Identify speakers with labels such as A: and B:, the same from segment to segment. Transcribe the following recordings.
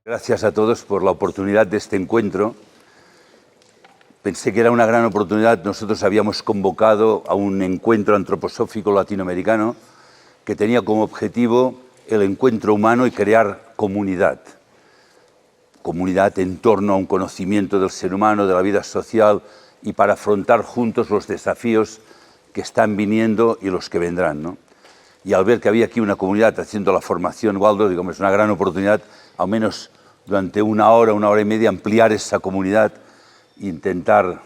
A: Gracias a todos por la oportunidad de este encuentro. Pensé que era una gran oportunidad. Nosotros habíamos convocado a un encuentro antroposófico latinoamericano que tenía como objetivo el encuentro humano y crear comunidad. Comunidad en torno a un conocimiento del ser humano, de la vida social y para afrontar juntos los desafíos que están viniendo y los que vendrán, ¿no? Y al ver que había aquí una comunidad haciendo la formación, Waldo, digo, es una gran oportunidad, al menos durante una hora y media, ampliar esa comunidad e intentar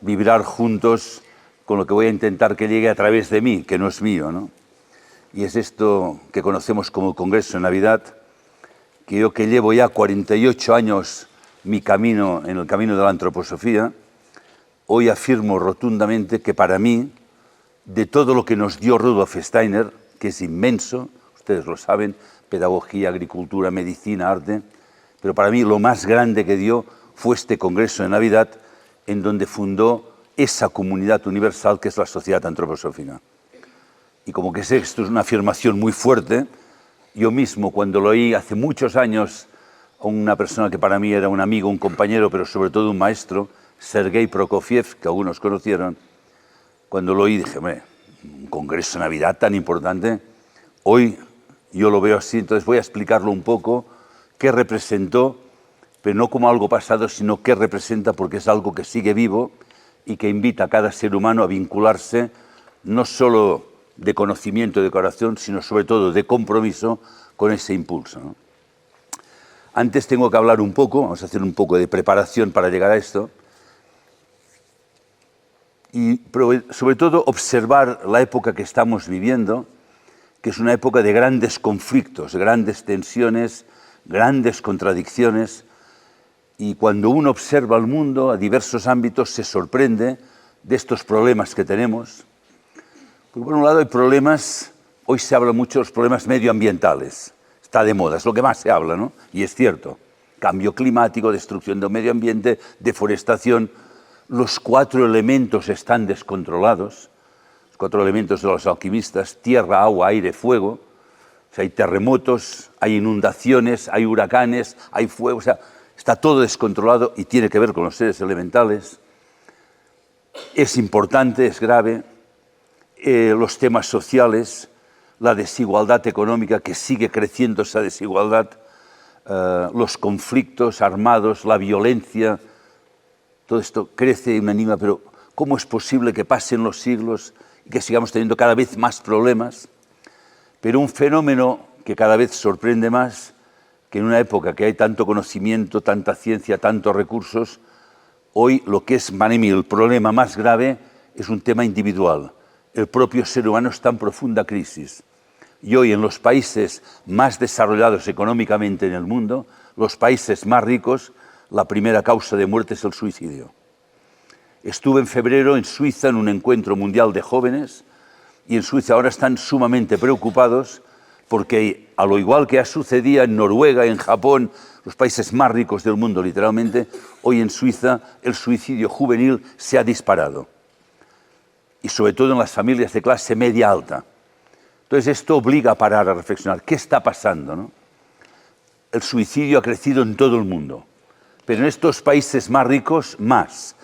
A: vibrar juntos con lo que voy a intentar que llegue a través de mí, que no es mío, ¿no? Y es esto que conocemos como Congreso de Navidad, que yo que llevo ya 48 años mi camino, en el camino de la antroposofía, hoy afirmo rotundamente que para mí, de todo lo que nos dio Rudolf Steiner, que es inmenso, ustedes lo saben, pedagogía, agricultura, medicina, arte, pero para mí lo más grande que dio fue este Congreso de Navidad, en donde fundó esa comunidad universal que es la Sociedad Antroposófica. Y como que sé que esto es una afirmación muy fuerte, yo mismo cuando lo oí hace muchos años a una persona que para mí era un amigo, un compañero, pero sobre todo un maestro, Sergei Prokofiev, que algunos conocieron, cuando lo oí dije, un Congreso de Navidad tan importante, hoy yo lo veo así, entonces voy a explicarlo un poco, qué representó, pero no como algo pasado, sino qué representa, porque es algo que sigue vivo y que invita a cada ser humano a vincularse, no solo de conocimiento y de corazón, sino sobre todo de compromiso con ese impulso, ¿no? Antes tengo que hablar un poco, vamos a hacer un poco de preparación para llegar a esto, y sobre todo observar la época que estamos viviendo, que es una época de grandes conflictos, grandes tensiones, grandes contradicciones, y cuando uno observa el mundo a diversos ámbitos se sorprende de estos problemas que tenemos. Porque por un lado hay problemas, hoy se habla mucho de los problemas medioambientales, está de moda, es lo que más se habla, ¿no? Y es cierto, cambio climático, destrucción del medio ambiente, deforestación, los 4 elementos están descontrolados, los 4 elementos de los alquimistas, tierra, agua, aire, fuego, o sea, hay terremotos, hay inundaciones, hay huracanes, hay fuego, o sea, está todo descontrolado y tiene que ver con los seres elementales. Es importante, es grave, los temas sociales, la desigualdad económica, que sigue creciendo esa desigualdad, los conflictos armados, la violencia, todo esto crece y me anima, pero ¿cómo es posible que pasen los siglos y que sigamos teniendo cada vez más problemas? Pero un fenómeno que cada vez sorprende más, que en una época que hay tanto conocimiento, tanta ciencia, tantos recursos, hoy lo que es para mí el problema más grave es un tema individual. El propio ser humano está en profunda crisis. Y hoy en los países más desarrollados económicamente en el mundo, los países más ricos, la primera causa de muerte es el suicidio. Estuve en febrero en Suiza en un encuentro mundial de jóvenes y en Suiza ahora están sumamente preocupados porque, a lo igual que sucedía en Noruega, en Japón, los países más ricos del mundo literalmente, hoy en Suiza el suicidio juvenil se ha disparado. Y sobre todo en las familias de clase media alta. Entonces esto obliga a parar, a reflexionar. ¿Qué está pasando, no? El suicidio ha crecido en todo el mundo, pero en estos países más ricos, más.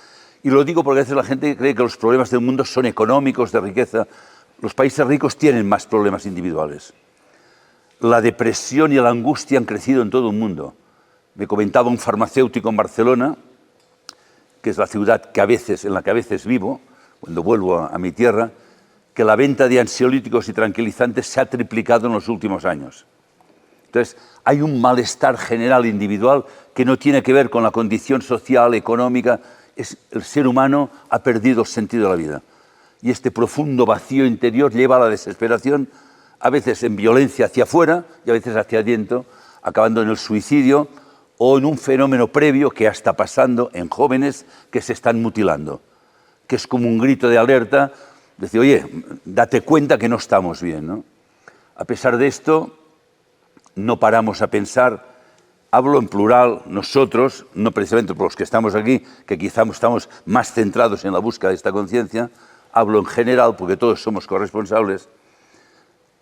A: Y lo digo porque a veces la gente cree que los problemas del mundo son económicos, de riqueza. Los países ricos tienen más problemas individuales. La depresión y la angustia han crecido en todo el mundo. Me comentaba un farmacéutico en Barcelona, que es la ciudad en la que a veces vivo, cuando vuelvo a mi tierra, que la venta de ansiolíticos y tranquilizantes se ha triplicado en los últimos años. Entonces, hay un malestar general individual que no tiene que ver con la condición social, económica. El ser humano ha perdido el sentido de la vida. Y este profundo vacío interior lleva a la desesperación, a veces en violencia hacia afuera y a veces hacia adentro, acabando en el suicidio o en un fenómeno previo que ya está pasando en jóvenes que se están mutilando, que es como un grito de alerta, decir, oye, date cuenta que no estamos bien, ¿no? A pesar de esto, no paramos a pensar, hablo en plural, nosotros, no precisamente por los que estamos aquí, que quizá estamos más centrados en la búsqueda de esta conciencia, hablo en general porque todos somos corresponsables,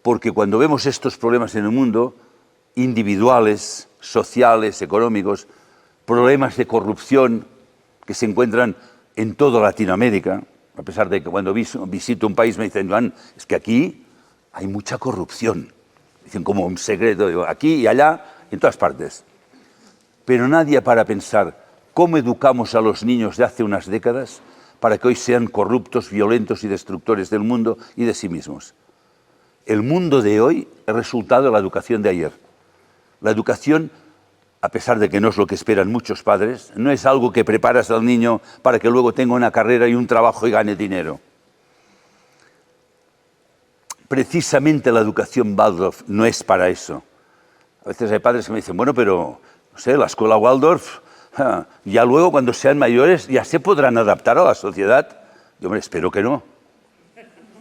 A: porque cuando vemos estos problemas en el mundo, individuales, sociales, económicos, problemas de corrupción que se encuentran en toda Latinoamérica, a pesar de que cuando visito un país me dicen, Joan, es que aquí hay mucha corrupción. Dicen como un secreto, digo, aquí y allá, en todas partes. Pero nadie para pensar cómo educamos a los niños de hace unas décadas para que hoy sean corruptos, violentos y destructores del mundo y de sí mismos. El mundo de hoy es resultado de la educación de ayer. La educación, a pesar de que no es lo que esperan muchos padres, no es algo que preparas al niño para que luego tenga una carrera y un trabajo y gane dinero. Precisamente la educación Waldorf no es para eso. A veces hay padres que me dicen, bueno, pero, no sé, la escuela Waldorf, ya luego cuando sean mayores ya se podrán adaptar a la sociedad. Yo, hombre, espero que no.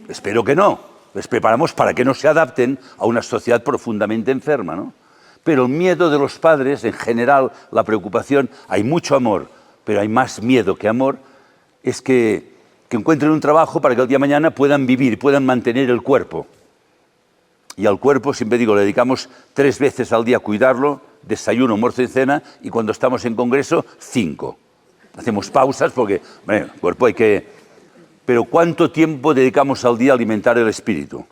A: Espero que no. Les preparamos para que no se adapten a una sociedad profundamente enferma, ¿no? Pero el miedo de los padres, en general, la preocupación, hay mucho amor, pero hay más miedo que amor, es que encuentren un trabajo para que el día de mañana puedan vivir, puedan mantener el cuerpo. Y al cuerpo, siempre digo, le dedicamos 3 veces al día a cuidarlo, desayuno, almuerzo y cena, y cuando estamos en congreso, 5. Hacemos pausas porque, bueno, el cuerpo hay que... Pero ¿cuánto tiempo dedicamos al día a alimentar el espíritu?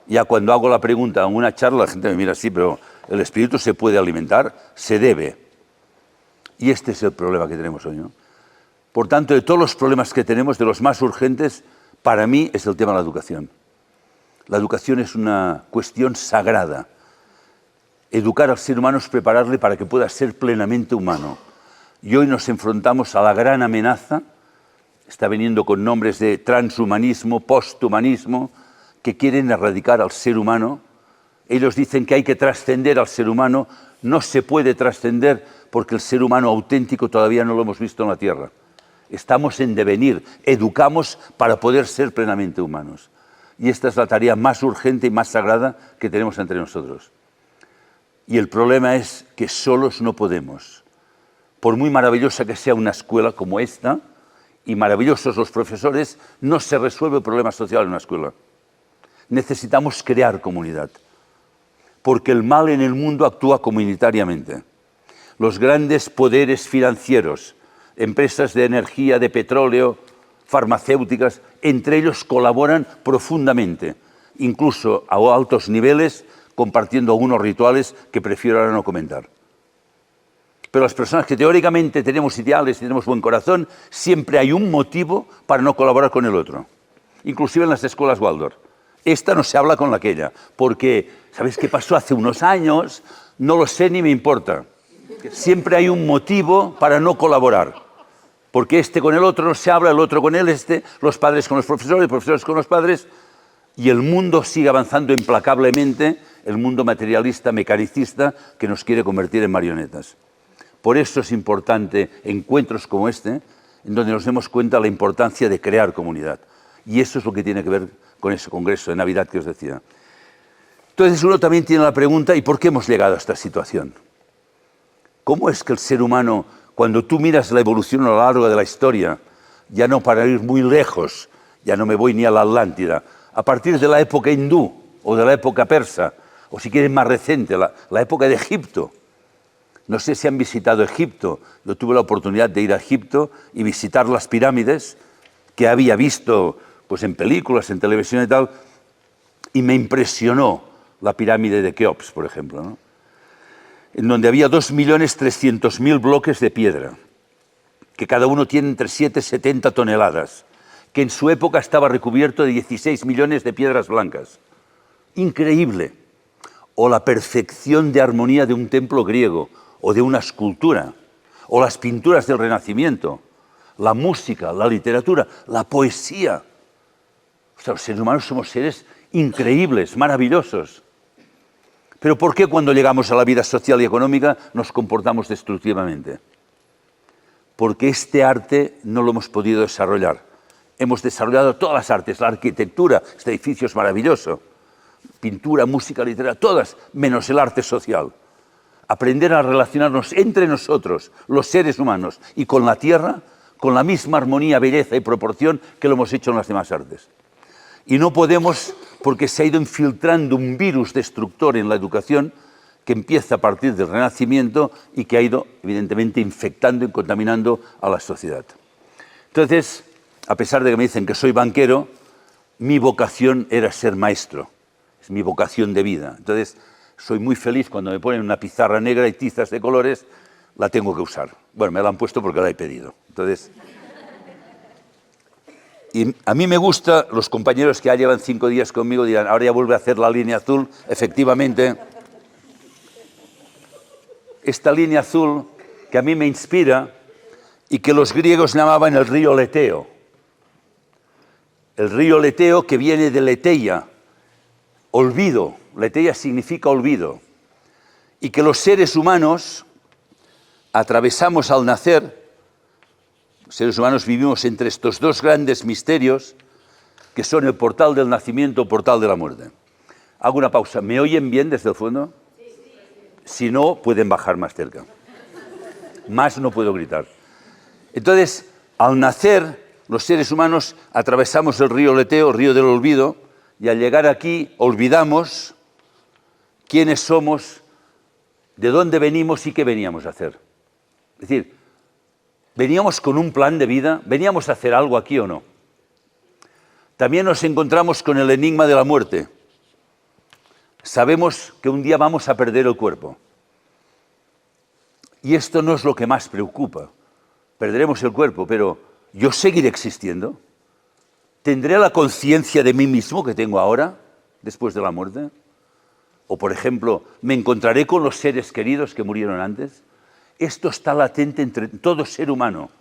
A: Ya cuando hago la pregunta en una charla, la gente me mira así, pero ¿el espíritu se puede alimentar? Se debe. Y este es el problema que tenemos hoy, ¿no? Por tanto, de todos los problemas que tenemos, de los más urgentes, para mí es el tema de la educación. La educación es una cuestión sagrada. Educar al ser humano es prepararle para que pueda ser plenamente humano. Y hoy nos enfrentamos a la gran amenaza, está viniendo con nombres de transhumanismo, posthumanismo, que quieren erradicar al ser humano. Ellos dicen que hay que trascender al ser humano. No se puede trascender porque el ser humano auténtico todavía no lo hemos visto en la Tierra. Estamos en devenir, educamos para poder ser plenamente humanos. Y esta es la tarea más urgente y más sagrada que tenemos entre nosotros. Y el problema es que solos no podemos. Por muy maravillosa que sea una escuela como esta, y maravillosos los profesores, no se resuelve el problema social en una escuela. Necesitamos crear comunidad, porque el mal en el mundo actúa comunitariamente. Los grandes poderes financieros, empresas de energía, de petróleo, farmacéuticas, entre ellos colaboran profundamente, incluso a altos niveles, compartiendo algunos rituales que prefiero ahora no comentar. Pero las personas que teóricamente tenemos ideales y tenemos buen corazón, siempre hay un motivo para no colaborar con el otro. Inclusive en las escuelas Waldorf. Esta no se habla con aquella, porque, ¿sabes qué pasó hace unos años? No lo sé ni me importa. Siempre hay un motivo para no colaborar. Porque este con el otro no se habla, el otro con él, los padres con los profesores con los padres, y el mundo sigue avanzando implacablemente, el mundo materialista, mecanicista, que nos quiere convertir en marionetas. Por eso es importante encuentros como este, en donde nos demos cuenta de la importancia de crear comunidad. Y eso es lo que tiene que ver con ese congreso de Navidad que os decía. Entonces uno también tiene la pregunta, ¿y por qué hemos llegado a esta situación? ¿Cómo es que el ser humano, cuando tú miras la evolución a lo largo de la historia, ya no para ir muy lejos, ya no me voy ni a la Atlántida, a partir de la época hindú o de la época persa, o si quieren más reciente, la época de Egipto? No sé si han visitado Egipto. Yo tuve la oportunidad de ir a Egipto y visitar las pirámides que había visto pues, en películas, en televisión y tal, y me impresionó la pirámide de Keops, por ejemplo, ¿no? En donde había 2.300.000 bloques de piedra, que cada uno tiene entre 7 y 70 toneladas, que en su época estaba recubierto de 16 millones de piedras blancas. Increíble. O la perfección de armonía de un templo griego, o de una escultura, o las pinturas del Renacimiento, la música, la literatura, la poesía. O sea, los seres humanos somos seres increíbles, maravillosos. Pero ¿por qué cuando llegamos a la vida social y económica nos comportamos destructivamente? Porque este arte no lo hemos podido desarrollar. Hemos desarrollado todas las artes, la arquitectura, este edificio es maravilloso, pintura, música, literatura, todas, menos el arte social. Aprender a relacionarnos entre nosotros, los seres humanos, y con la tierra, con la misma armonía, belleza y proporción que lo hemos hecho en las demás artes. Y no podemos, porque se ha ido infiltrando un virus destructor en la educación, que empieza a partir del Renacimiento y que ha ido, evidentemente, infectando y contaminando a la sociedad. Entonces, a pesar de que me dicen que soy banquero, mi vocación era ser maestro, es mi vocación de vida. Entonces, soy muy feliz cuando me ponen una pizarra negra y tizas de colores, la tengo que usar. Bueno, me la han puesto porque la he pedido. Entonces, y a mí me gusta, los compañeros que ya llevan 5 días conmigo dirán, ahora ya vuelve a hacer la línea azul, efectivamente. Esta línea azul que a mí me inspira y que los griegos llamaban el río Leteo. El río Leteo que viene de Leteia, olvido. Leteia significa olvido. Y que los seres humanos atravesamos al nacer, los seres humanos vivimos entre estos dos grandes misterios que son el portal del nacimiento, el portal de la muerte. Hago una pausa. ¿Me oyen bien desde el fondo? Si no, pueden bajar más cerca. Más no puedo gritar. Entonces, al nacer, los seres humanos atravesamos el río Leteo, el río del olvido, y al llegar aquí olvidamos quiénes somos, de dónde venimos y qué veníamos a hacer. Es decir, ¿veníamos con un plan de vida? ¿Veníamos a hacer algo aquí o no? También nos encontramos con el enigma de la muerte. Sabemos que un día vamos a perder el cuerpo. Y esto no es lo que más preocupa. Perderemos el cuerpo, pero ¿yo seguiré existiendo? ¿Tendré la conciencia de mí mismo que tengo ahora, después de la muerte? O, por ejemplo, ¿me encontraré con los seres queridos que murieron antes? Esto está latente entre todo ser humano.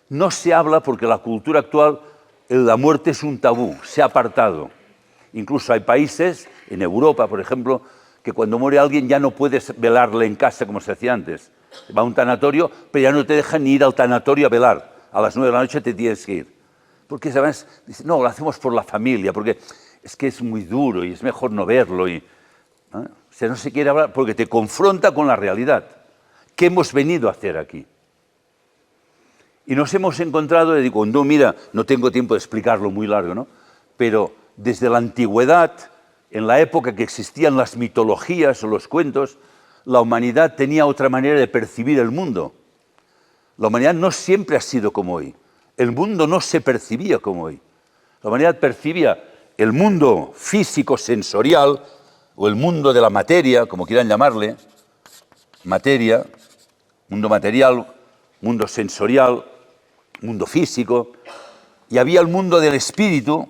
A: No se habla porque la cultura actual, la muerte es un tabú, se ha apartado. Incluso hay países, en Europa, por ejemplo, que cuando muere alguien ya no puedes velarle en casa como se hacía antes. Va a un tanatorio, pero ya no te dejan ni ir al tanatorio a velar. A las 9 de la noche te tienes que ir. Porque además dicen, no, lo hacemos por la familia, porque es que es muy duro y es mejor no verlo. ¿No? O sea, no se quiere hablar porque te confronta con la realidad. ¿Qué hemos venido a hacer aquí? Y nos hemos encontrado, y digo, no, mira, no tengo tiempo de explicarlo muy largo, ¿no? Pero desde la antigüedad, en la época que existían las mitologías o los cuentos, la humanidad tenía otra manera de percibir el mundo. La humanidad no siempre ha sido como hoy. El mundo no se percibía como hoy. La humanidad percibía el mundo físico-sensorial, o el mundo de la materia, como quieran llamarle, materia, mundo material, mundo sensorial, mundo físico, y había el mundo del espíritu.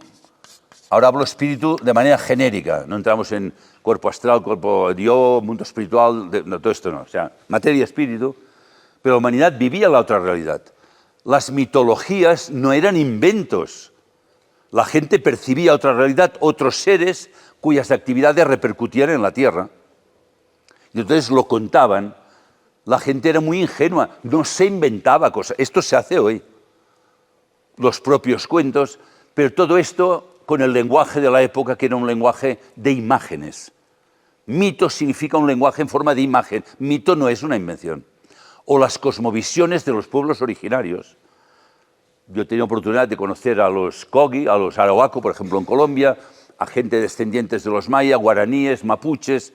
A: Ahora hablo espíritu de manera genérica, no entramos en cuerpo astral, cuerpo de Dios, mundo espiritual, no, todo esto no, o sea, materia y espíritu, pero la humanidad vivía la otra realidad. Las mitologías no eran inventos, la gente percibía otra realidad, otros seres cuyas actividades repercutían en la Tierra, y entonces lo contaban. La gente era muy ingenua, no se inventaba cosas, esto se hace hoy, los propios cuentos, pero todo esto con el lenguaje de la época, que era un lenguaje de imágenes. Mito significa un lenguaje en forma de imagen. Mito no es una invención. O las cosmovisiones de los pueblos originarios. Yo he tenido oportunidad de conocer a los Kogi, a los Arhuaco, por ejemplo, en Colombia, a gente descendientes de los mayas, guaraníes, mapuches,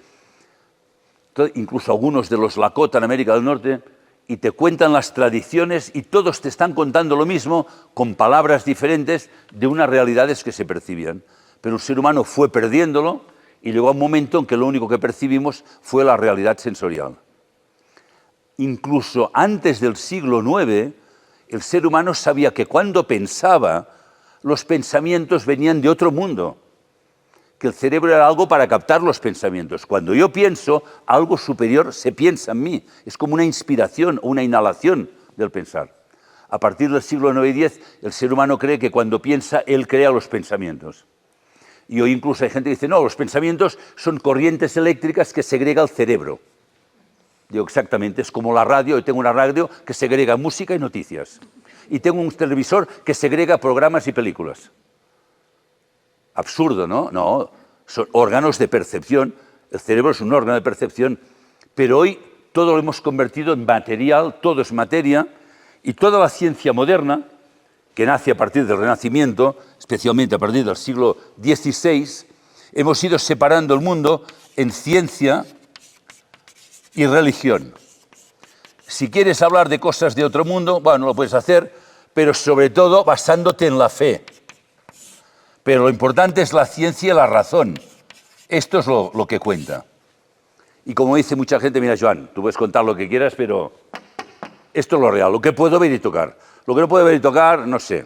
A: incluso algunos de los Lakota en América del Norte, y te cuentan las tradiciones y todos te están contando lo mismo con palabras diferentes de unas realidades que se percibían. Pero el ser humano fue perdiéndolo y llegó a un momento en que lo único que percibimos fue la realidad sensorial. Incluso antes del siglo IX, el ser humano sabía que cuando pensaba, los pensamientos venían de otro mundo, que el cerebro era algo para captar los pensamientos. Cuando yo pienso, algo superior se piensa en mí. Es como una inspiración o una inhalación del pensar. A partir del siglo IX y X, el ser humano cree que cuando piensa, él crea los pensamientos. Y hoy incluso hay gente que dice, no, los pensamientos son corrientes eléctricas que segrega el cerebro. Digo, exactamente, es como la radio. Yo tengo una radio que segrega música y noticias. Y tengo un televisor que segrega programas y películas. Absurdo, ¿no? No, son órganos de percepción. El cerebro es un órgano de percepción, pero hoy todo lo hemos convertido en material, todo es materia, y toda la ciencia moderna, que nace a partir del Renacimiento, especialmente a partir del siglo XVI, hemos ido separando el mundo en ciencia, y religión. Si quieres hablar de cosas de otro mundo, bueno, lo puedes hacer, pero sobre todo basándote en la fe. Pero lo importante es la ciencia y la razón. Esto es lo que cuenta. Y como dice mucha gente, mira, Joan, tú puedes contar lo que quieras, pero esto es lo real, lo que puedo ver y tocar. Lo que no puedo ver y tocar, no sé.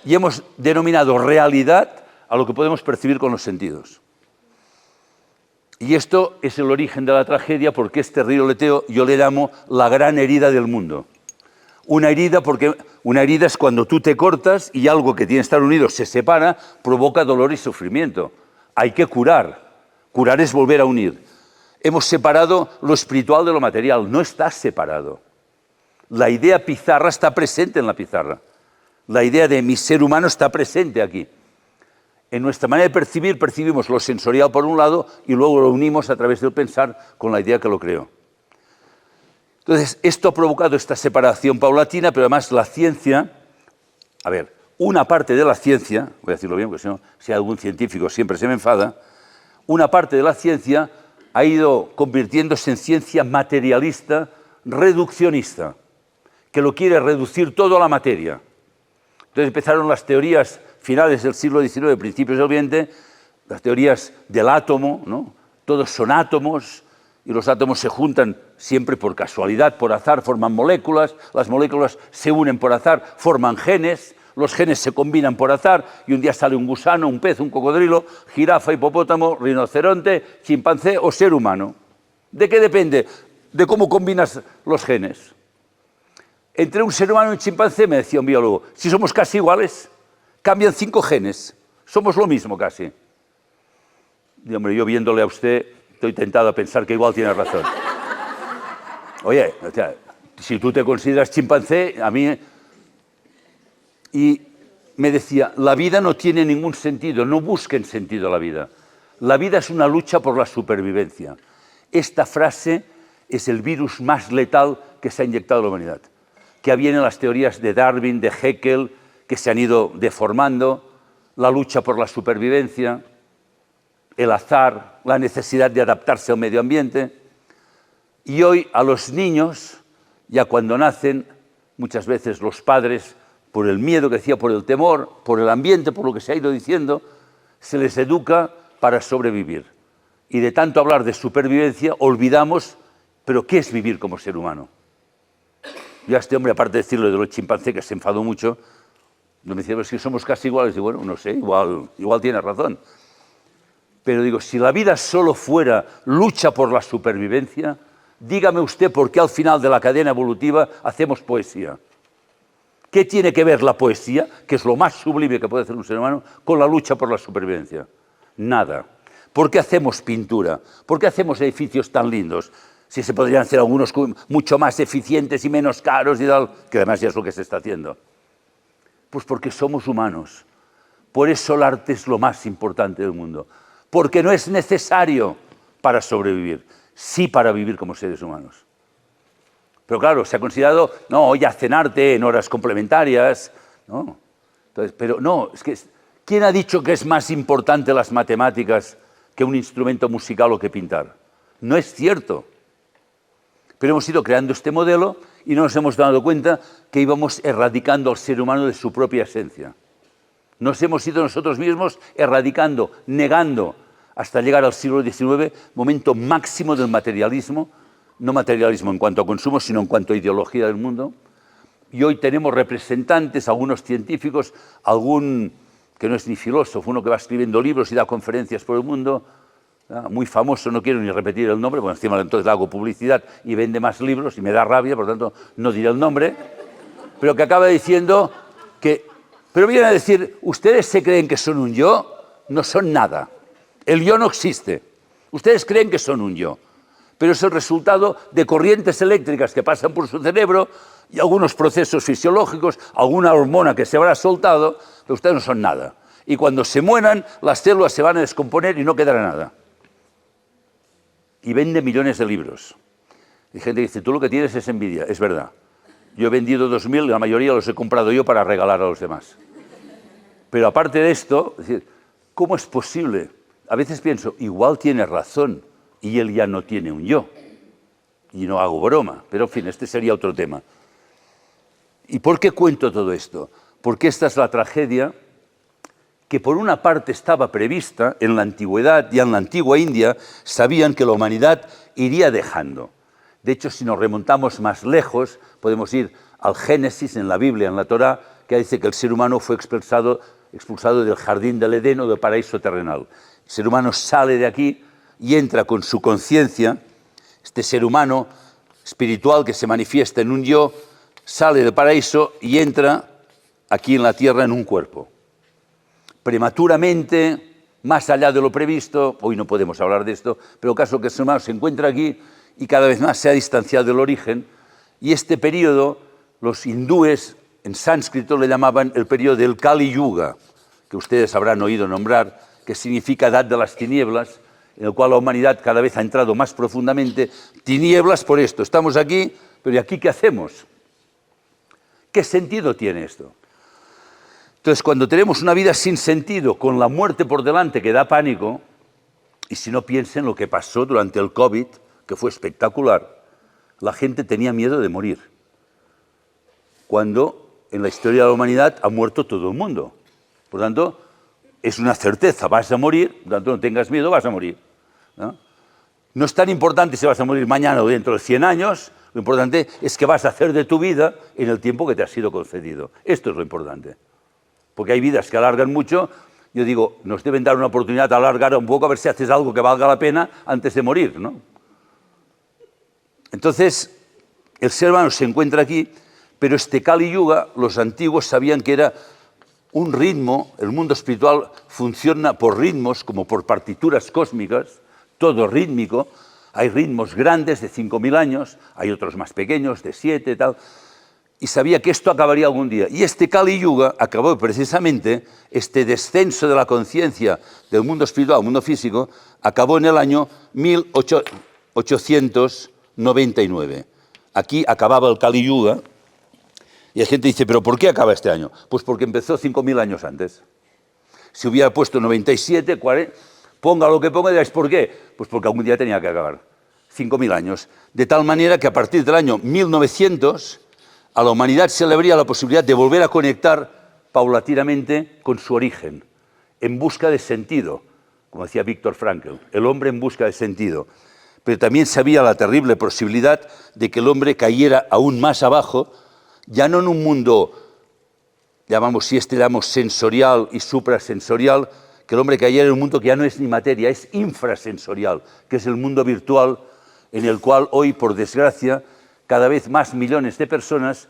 A: Y hemos denominado realidad a lo que podemos percibir con los sentidos. Y esto es el origen de la tragedia, porque este rigoleteo yo le llamo la gran herida del mundo. Una herida es cuando tú te cortas y algo que tiene que estar unido se separa, provoca dolor y sufrimiento. Hay que curar. Curar es volver a unir. Hemos separado lo espiritual de lo material. No está separado. La idea pizarra está presente en la pizarra. La idea de mi ser humano está presente aquí. En nuestra manera de percibir, percibimos lo sensorial por un lado y luego lo unimos a través del pensar con la idea que lo creó. Entonces, esto ha provocado esta separación paulatina, pero además la ciencia, a ver, una parte de la ciencia, voy a decirlo bien, porque si no, si hay algún científico siempre se me enfada, una parte de la ciencia ha ido convirtiéndose en ciencia materialista, reduccionista, que lo quiere reducir todo a la materia. Entonces empezaron las teorías finales del siglo XIX, principios del XX, las teorías del átomo, ¿no? Todos son átomos, y los átomos se juntan siempre por casualidad, por azar, forman moléculas, las moléculas se unen por azar, forman genes, los genes se combinan por azar, y un día sale un gusano, un pez, un cocodrilo, jirafa, hipopótamo, rinoceronte, chimpancé o ser humano. ¿De qué depende? De cómo combinas los genes. Entre un ser humano y un chimpancé, me decía un biólogo, si somos casi iguales, cambian 5 genes, somos lo mismo casi. Y hombre, yo viéndole a usted, estoy tentado a pensar que igual tiene razón. Oye, o sea, si tú te consideras chimpancé, a mí... Y me decía, la vida no tiene ningún sentido, no busquen sentido a la vida. La vida es una lucha por la supervivencia. Esta frase es el virus más letal que se ha inyectado a la humanidad. Que había en las teorías de Darwin, de Haeckel, que se han ido deformando, la lucha por la supervivencia, el azar, la necesidad de adaptarse al medio ambiente. Y hoy a los niños, ya cuando nacen, muchas veces los padres, por el miedo que decía, por el temor, por el ambiente, por lo que se ha ido diciendo, se les educa para sobrevivir. Y de tanto hablar de supervivencia, olvidamos, pero ¿qué es vivir como ser humano? Yo a este hombre, aparte de decirlo de los chimpancés, que se enfadó mucho, me decía, pues si somos casi iguales, y bueno, no sé, igual tiene razón. Pero digo, si la vida solo fuera lucha por la supervivencia, dígame usted por qué al final de la cadena evolutiva hacemos poesía. ¿Qué tiene que ver la poesía, que es lo más sublime que puede hacer un ser humano, con la lucha por la supervivencia? Nada. ¿Por qué hacemos pintura? ¿Por qué hacemos edificios tan lindos? Si se podrían hacer algunos mucho más eficientes y menos caros y tal, que además ya es lo que se está haciendo. Pues porque somos humanos. Por eso el arte es lo más importante del mundo. Porque no es necesario para sobrevivir, sí para vivir como seres humanos. Pero claro, se ha considerado, no, hoy hacen arte en horas complementarias, ¿no? Entonces, pero no, es que, ¿quién ha dicho que es más importante las matemáticas que un instrumento musical o que pintar? No es cierto. Pero hemos ido creando este modelo y no nos hemos dado cuenta que íbamos erradicando al ser humano de su propia esencia. Nos hemos ido nosotros mismos erradicando, negando, hasta llegar al siglo XIX, momento máximo del materialismo, no materialismo en cuanto a consumo, sino en cuanto a ideología del mundo. Y hoy tenemos representantes, algunos científicos, algún que no es ni filósofo, uno que va escribiendo libros y da conferencias por el mundo, muy famoso, no quiero ni repetir el nombre, porque encima entonces le hago publicidad y vende más libros y me da rabia, por tanto no diré el nombre, pero que acaba diciendo que, pero viene a decir, ustedes se creen que son un yo, no son nada, el yo no existe, ustedes creen que son un yo, pero es el resultado de corrientes eléctricas que pasan por su cerebro y algunos procesos fisiológicos, alguna hormona que se habrá soltado, pero ustedes no son nada. Y cuando se mueran, las células se van a descomponer y no quedará nada. Y vende millones de libros. Y gente dice, tú lo que tienes es envidia. Es verdad. Yo he vendido 2.000, la mayoría los he comprado yo para regalar a los demás. Pero aparte de esto, es decir, ¿cómo es posible? A veces pienso, igual tiene razón y él ya no tiene un yo. Y no hago broma, pero en fin, este sería otro tema. ¿Y por qué cuento todo esto? Porque esta es la tragedia que por una parte estaba prevista en la antigüedad y en la antigua India, sabían que la humanidad iría dejando. De hecho, si nos remontamos más lejos, podemos ir al Génesis en la Biblia, en la Torá, que dice que el ser humano fue expulsado del jardín del Edén o del paraíso terrenal. El ser humano sale de aquí y entra con su conciencia. Este ser humano espiritual que se manifiesta en un yo, sale del paraíso y entra aquí en la tierra en un cuerpo. Prematuramente, más allá de lo previsto, hoy no podemos hablar de esto, pero el caso que el ser humano se encuentra aquí y cada vez más se ha distanciado del origen, y este periodo, los hindúes en sánscrito le llamaban el periodo del Kali Yuga, que ustedes habrán oído nombrar, que significa edad de las tinieblas, en el cual la humanidad cada vez ha entrado más profundamente. Tinieblas por esto, estamos aquí, pero ¿y aquí qué hacemos? ¿Qué sentido tiene esto? Entonces, cuando tenemos una vida sin sentido, con la muerte por delante que da pánico, y si no piensen lo que pasó durante el COVID, que fue espectacular, la gente tenía miedo de morir, cuando en la historia de la humanidad ha muerto todo el mundo. Por tanto, es una certeza, vas a morir, por tanto no tengas miedo, vas a morir. No es tan importante si vas a morir mañana o dentro de 100 años, lo importante es que vas a hacer de tu vida en el tiempo que te ha sido concedido. Esto es lo importante. Porque hay vidas que alargan mucho. Yo digo, nos deben dar una oportunidad de alargar un poco a ver si haces algo que valga la pena antes de morir, ¿no? Entonces, el ser humano se encuentra aquí, pero este Kali Yuga, los antiguos sabían que era un ritmo, el mundo espiritual funciona por ritmos, como por partituras cósmicas, todo rítmico. Hay ritmos grandes de 5.000 años, hay otros más pequeños, de 7, tal, y sabía que esto acabaría algún día. Y este Kali Yuga acabó precisamente, este descenso de la conciencia del mundo espiritual al mundo físico, acabó en el año 1899. Aquí acababa el Kali Yuga, y la gente dice, ¿pero por qué acaba este año? Pues porque empezó 5.000 años antes. Si hubiera puesto 97, 40, ponga lo que ponga, diréis, ¿por qué? Pues porque algún día tenía que acabar. 5.000 años. De tal manera que a partir del año 1900, a la humanidad se le abría la posibilidad de volver a conectar paulatinamente con su origen, en busca de sentido, como decía Viktor Frankl, el hombre en busca de sentido. Pero también se había la terrible posibilidad de que el hombre cayera aún más abajo, ya no en un mundo, llamamos sensorial y suprasensorial, que el hombre cayera en un mundo que ya no es ni materia, es infrasensorial, que es el mundo virtual, en el cual hoy, por desgracia, cada vez más millones de personas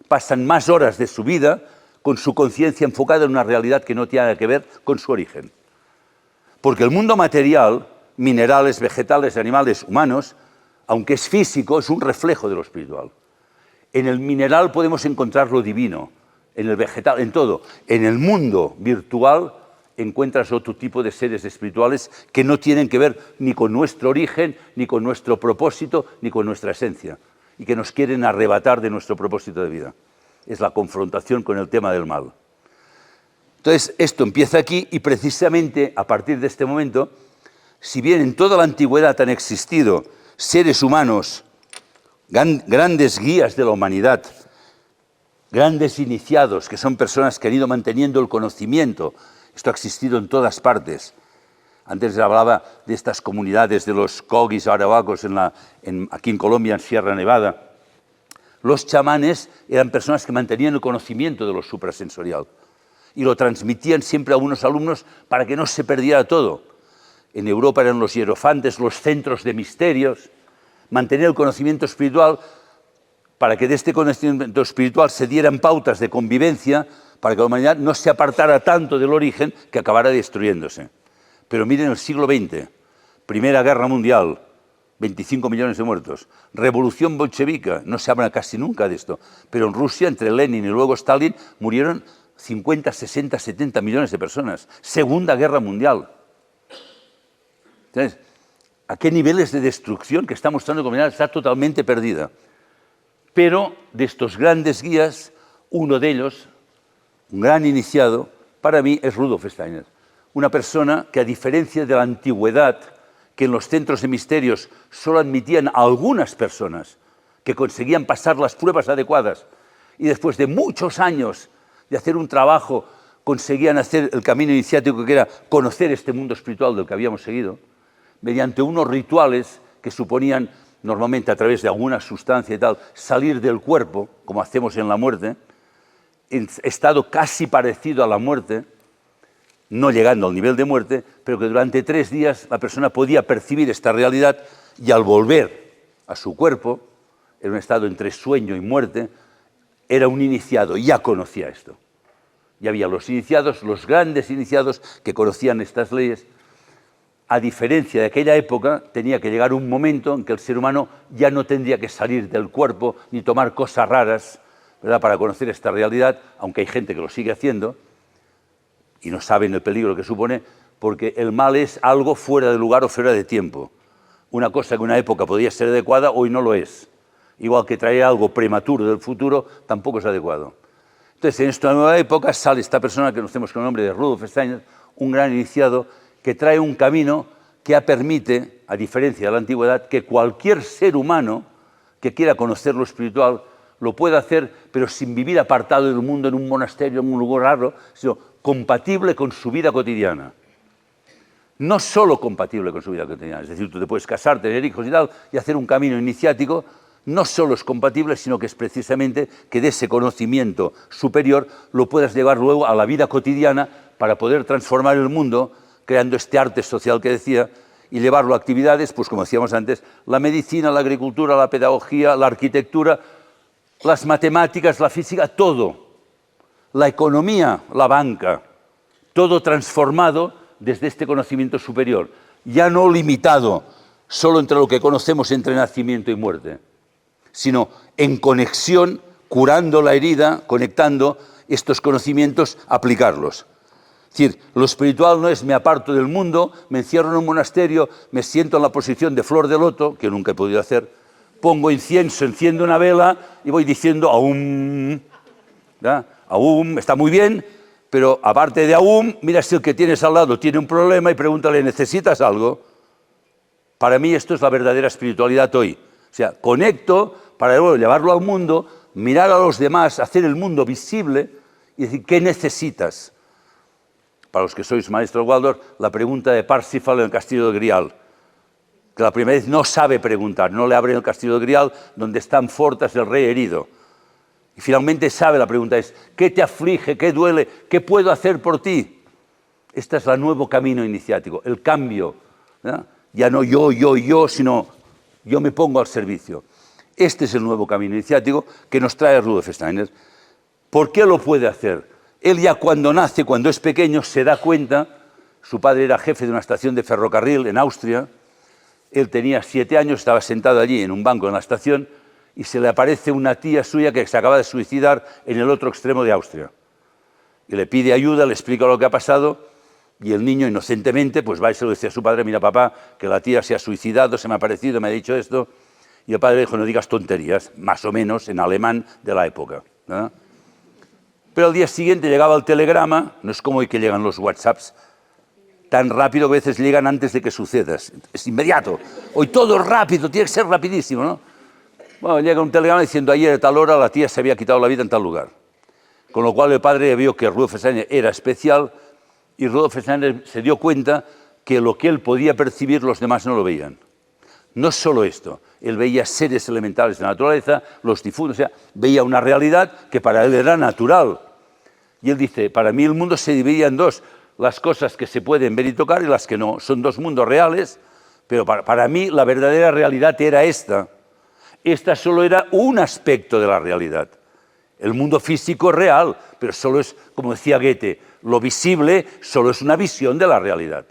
A: pasan más horas de su vida con su conciencia enfocada en una realidad que no tiene nada que ver con su origen. Porque el mundo material, minerales, vegetales, animales, humanos, aunque es físico, es un reflejo de lo espiritual. En el mineral podemos encontrar lo divino, en el vegetal, en todo. En el mundo virtual encuentras otro tipo de seres espirituales que no tienen que ver ni con nuestro origen, ni con nuestro propósito, ni con nuestra esencia, y que nos quieren arrebatar de nuestro propósito de vida. Es la confrontación con el tema del mal. Entonces, esto empieza aquí y precisamente a partir de este momento, si bien en toda la antigüedad han existido seres humanos, grandes guías de la humanidad, grandes iniciados, que son personas que han ido manteniendo el conocimiento, esto ha existido en todas partes. Antes se hablaba de estas comunidades de los Kogis, Arawakos, aquí en Colombia, en Sierra Nevada. Los chamanes eran personas que mantenían el conocimiento de lo suprasensorial y lo transmitían siempre a algunos alumnos para que no se perdiera todo. En Europa eran los hierofantes, los centros de misterios, mantener el conocimiento espiritual para que de este conocimiento espiritual se dieran pautas de convivencia, para que la humanidad no se apartara tanto del origen que acabara destruyéndose. Pero miren el siglo XX, Primera Guerra Mundial, 25 millones de muertos, Revolución bolchevique, no se habla casi nunca de esto, pero en Rusia, entre Lenin y luego Stalin, murieron 50, 60, 70 millones de personas. Segunda Guerra Mundial. Entonces, ¿a qué niveles de destrucción que está mostrando la humanidad? Está totalmente perdida. Pero de estos grandes guías, uno de ellos, un gran iniciado, para mí es Rudolf Steiner. Una persona que, a diferencia de la antigüedad, que en los centros de misterios solo admitían a algunas personas que conseguían pasar las pruebas adecuadas y después de muchos años de hacer un trabajo conseguían hacer el camino iniciático, que era conocer este mundo espiritual del que habíamos seguido, mediante unos rituales que suponían, normalmente a través de alguna sustancia y tal, salir del cuerpo, como hacemos en la muerte, en estado casi parecido a la muerte, no llegando al nivel de muerte, pero que durante 3 días la persona podía percibir esta realidad y al volver a su cuerpo, en un estado entre sueño y muerte, era un iniciado, ya conocía esto. Ya había los iniciados, los grandes iniciados que conocían estas leyes. A diferencia de aquella época, tenía que llegar un momento en que el ser humano ya no tendría que salir del cuerpo ni tomar cosas raras, ¿verdad?, para conocer esta realidad, aunque hay gente que lo sigue haciendo y no saben el peligro que supone, porque el mal es algo fuera de lugar o fuera de tiempo. Una cosa que en una época podía ser adecuada, hoy no lo es. Igual que traer algo prematuro del futuro, tampoco es adecuado. Entonces, en esta nueva época sale esta persona que conocemos con el nombre de Rudolf Steiner, un gran iniciado, que trae un camino que permite, a diferencia de la antigüedad, que cualquier ser humano que quiera conocer lo espiritual lo pueda hacer, pero sin vivir apartado del mundo, en un monasterio, en un lugar raro, sino compatible con su vida cotidiana. No solo compatible con su vida cotidiana, es decir, tú te puedes casar, tener hijos y tal, y hacer un camino iniciático. No solo es compatible, sino que es precisamente que de ese conocimiento superior lo puedas llevar luego a la vida cotidiana para poder transformar el mundo, creando este arte social que decía, y llevarlo a actividades, pues como decíamos antes, la medicina, la agricultura, la pedagogía, la arquitectura, las matemáticas, la física, todo. La economía, la banca, todo transformado desde este conocimiento superior, ya no limitado solo entre lo que conocemos entre nacimiento y muerte, sino en conexión, curando la herida, conectando estos conocimientos, aplicarlos. Es decir, lo espiritual no es me aparto del mundo, me encierro en un monasterio, me siento en la posición de flor de loto, que nunca he podido hacer, pongo incienso, enciendo una vela y voy diciendo aum, ¿ya? Aum, está muy bien, pero aparte de aum, mira si el que tienes al lado tiene un problema y pregúntale, ¿necesitas algo? Para mí esto es la verdadera espiritualidad hoy. O sea, conecto para luego llevarlo al mundo, mirar a los demás, hacer el mundo visible y decir, ¿qué necesitas? Para los que sois maestros Waldorf, la pregunta de Parsifal en el castillo de Grial, que la primera vez no sabe preguntar, no le abren el castillo de Grial donde están Fortas, el rey herido. Y finalmente sabe, la pregunta es, ¿qué te aflige, qué duele, qué puedo hacer por ti? Este es el nuevo camino iniciático, el cambio, ¿no? Ya no yo, sino yo me pongo al servicio. Este es el nuevo camino iniciático que nos trae Rudolf Steiner. ¿Por qué lo puede hacer? Él ya cuando nace, cuando es pequeño, se da cuenta, su padre era jefe de una estación de ferrocarril en Austria, él tenía 7 años, estaba sentado allí en un banco en la estación y se le aparece una tía suya que se acaba de suicidar en el otro extremo de Austria. Y le pide ayuda, le explica lo que ha pasado y el niño inocentemente pues va y se lo dice a su padre, mira papá, que la tía se ha suicidado, se me ha aparecido, me ha dicho esto. Y el padre dijo, no digas tonterías, más o menos en alemán de la época, ¿no? Pero al día siguiente llegaba el telegrama, no es como hoy que llegan los WhatsApps, tan rápido que a veces llegan antes de que suceda, es inmediato. Hoy todo es rápido, tiene que ser rapidísimo, ¿no? Bueno, llega un telegrama diciendo, ayer a tal hora la tía se había quitado la vida en tal lugar. Con lo cual el padre vio que Rudolf Steiner era especial y Rudolf Steiner se dio cuenta que lo que él podía percibir los demás no lo veían. No solo esto, él veía seres elementales de la naturaleza, los difuntos, o sea, veía una realidad que para él era natural. Y él dice, para mí el mundo se dividía en dos, las cosas que se pueden ver y tocar y las que no. Son dos mundos reales, pero para mí la verdadera realidad era esta. Esta solo era un aspecto de la realidad. El mundo físico es real, pero solo es, como decía Goethe, lo visible solo es una visión de la realidad.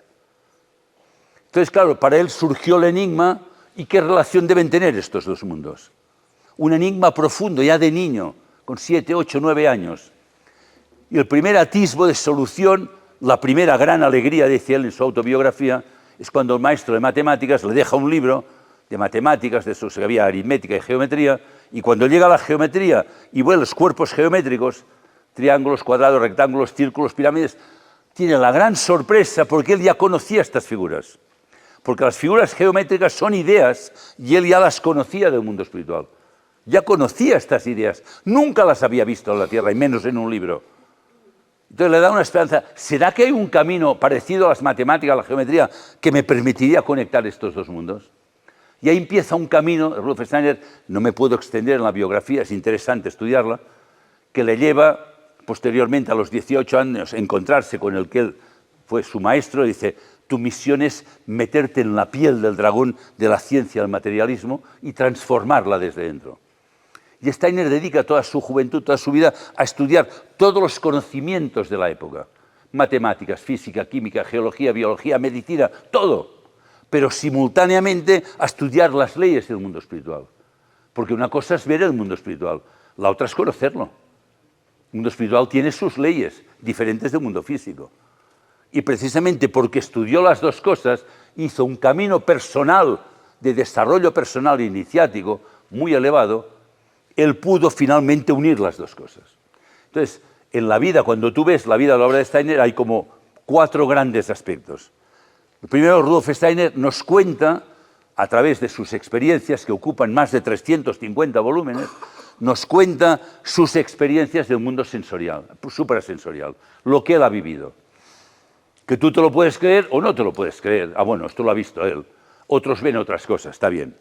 A: Entonces, claro, para él surgió el enigma. ¿Y qué relación deben tener estos dos mundos? Un enigma profundo, ya de niño, con 7, 8, 9 años. Y el primer atisbo de solución, la primera gran alegría, dice él en su autobiografía, es cuando el maestro de matemáticas le deja un libro de matemáticas, de esos que había aritmética y geometría, y cuando llega a la geometría y ve los cuerpos geométricos, triángulos, cuadrados, rectángulos, círculos, pirámides, tiene la gran sorpresa porque él ya conocía estas figuras. Porque las figuras geométricas son ideas y él ya las conocía del mundo espiritual. Ya conocía estas ideas, nunca las había visto en la Tierra, y menos en un libro. Entonces le da una esperanza. ¿Será que hay un camino parecido a las matemáticas, a la geometría, que me permitiría conectar estos dos mundos? Y ahí empieza un camino, Rudolf Steiner, no me puedo extender en la biografía, es interesante estudiarla, que le lleva posteriormente a los 18 años a encontrarse con el que él fue su maestro, y dice, tu misión es meterte en la piel del dragón de la ciencia del materialismo y transformarla desde dentro. Y Steiner dedica toda su juventud, toda su vida a estudiar todos los conocimientos de la época. Matemáticas, física, química, geología, biología, medicina, todo. Pero simultáneamente a estudiar las leyes del mundo espiritual. Porque una cosa es ver el mundo espiritual, la otra es conocerlo. El mundo espiritual tiene sus leyes, diferentes del mundo físico. Y precisamente porque estudió las dos cosas, hizo un camino personal, de desarrollo personal e iniciático, muy elevado. Él pudo finalmente unir las dos cosas. Entonces, en la vida, cuando tú ves la vida de la obra de Steiner, hay como 4 grandes aspectos. El primero, Rudolf Steiner nos cuenta, a través de sus experiencias, que ocupan más de 350 volúmenes, nos cuenta sus experiencias del mundo sensorial, suprasensorial, lo que él ha vivido. Que tú te lo puedes creer o no te lo puedes creer. Ah, bueno, esto lo ha visto él. Otros ven otras cosas, está bien.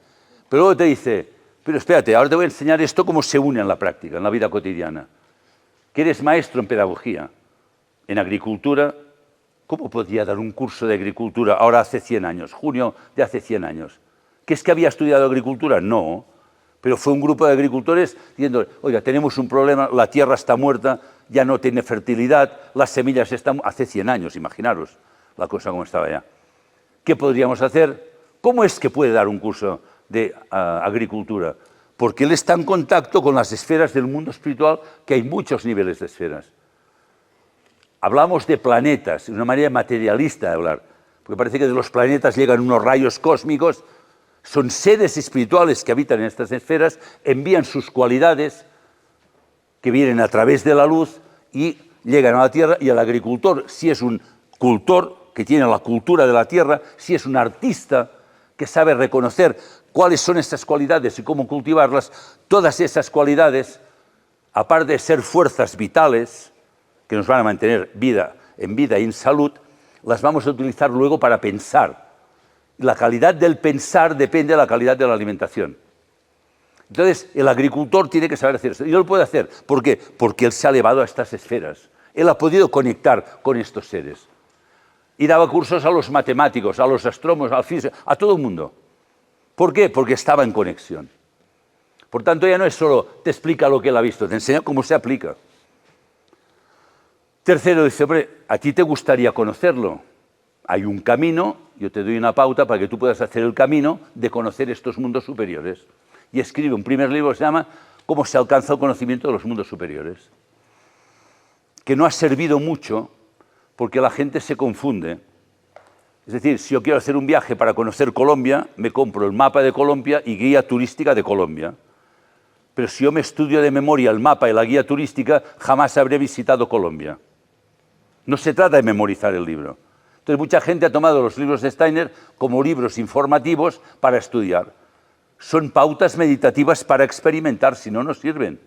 A: Pero luego te dice, pero espérate, ahora te voy a enseñar esto cómo se une en la práctica, en la vida cotidiana. Que eres maestro en pedagogía, en agricultura. ¿Cómo podía dar un curso de agricultura ahora hace 100 años, junio de hace 100 años? ¿Que es que había estudiado agricultura? No, pero fue un grupo de agricultores diciendo, oiga, tenemos un problema, la tierra está muerta, ya no tiene fertilidad, las semillas están... Hace 100 años, imaginaros la cosa como estaba ya. ¿Qué podríamos hacer? ¿Cómo es que puede dar un curso de agricultura? Porque él está en contacto con las esferas del mundo espiritual, que hay muchos niveles de esferas. Hablamos de planetas, de una manera materialista de hablar, porque parece que de los planetas llegan unos rayos cósmicos, son seres espirituales que habitan en estas esferas, envían sus cualidades, que vienen a través de la luz, y llegan a la Tierra, y el agricultor, si es un cultor, que tiene la cultura de la Tierra, si es un artista, que sabe reconocer cuáles son estas cualidades y cómo cultivarlas, todas esas cualidades, aparte de ser fuerzas vitales, que nos van a mantener en vida y en salud, las vamos a utilizar luego para pensar. La calidad del pensar depende de la calidad de la alimentación. Entonces, el agricultor tiene que saber hacer esto. Y él lo puede hacer. ¿Por qué? Porque él se ha elevado a estas esferas. Él ha podido conectar con estos seres. Y daba cursos a los matemáticos, a los astrónomos, al físico, a todo el mundo. ¿Por qué? Porque estaba en conexión. Por tanto, ya no es solo te explica lo que él ha visto, te enseña cómo se aplica. Tercero, dice, hombre, ¿a ti te gustaría conocerlo? Hay un camino, yo te doy una pauta para que tú puedas hacer el camino de conocer estos mundos superiores. Y escribe un primer libro que se llama ¿Cómo se alcanza el conocimiento de los mundos superiores? Que no ha servido mucho porque la gente se confunde. Es decir, si yo quiero hacer un viaje para conocer Colombia, me compro el mapa de Colombia y guía turística de Colombia. Pero si yo me estudio de memoria el mapa y la guía turística, jamás habré visitado Colombia. No se trata de memorizar el libro. Entonces, mucha gente ha tomado los libros de Steiner como libros informativos para estudiar. Son pautas meditativas para experimentar, si no, no sirven.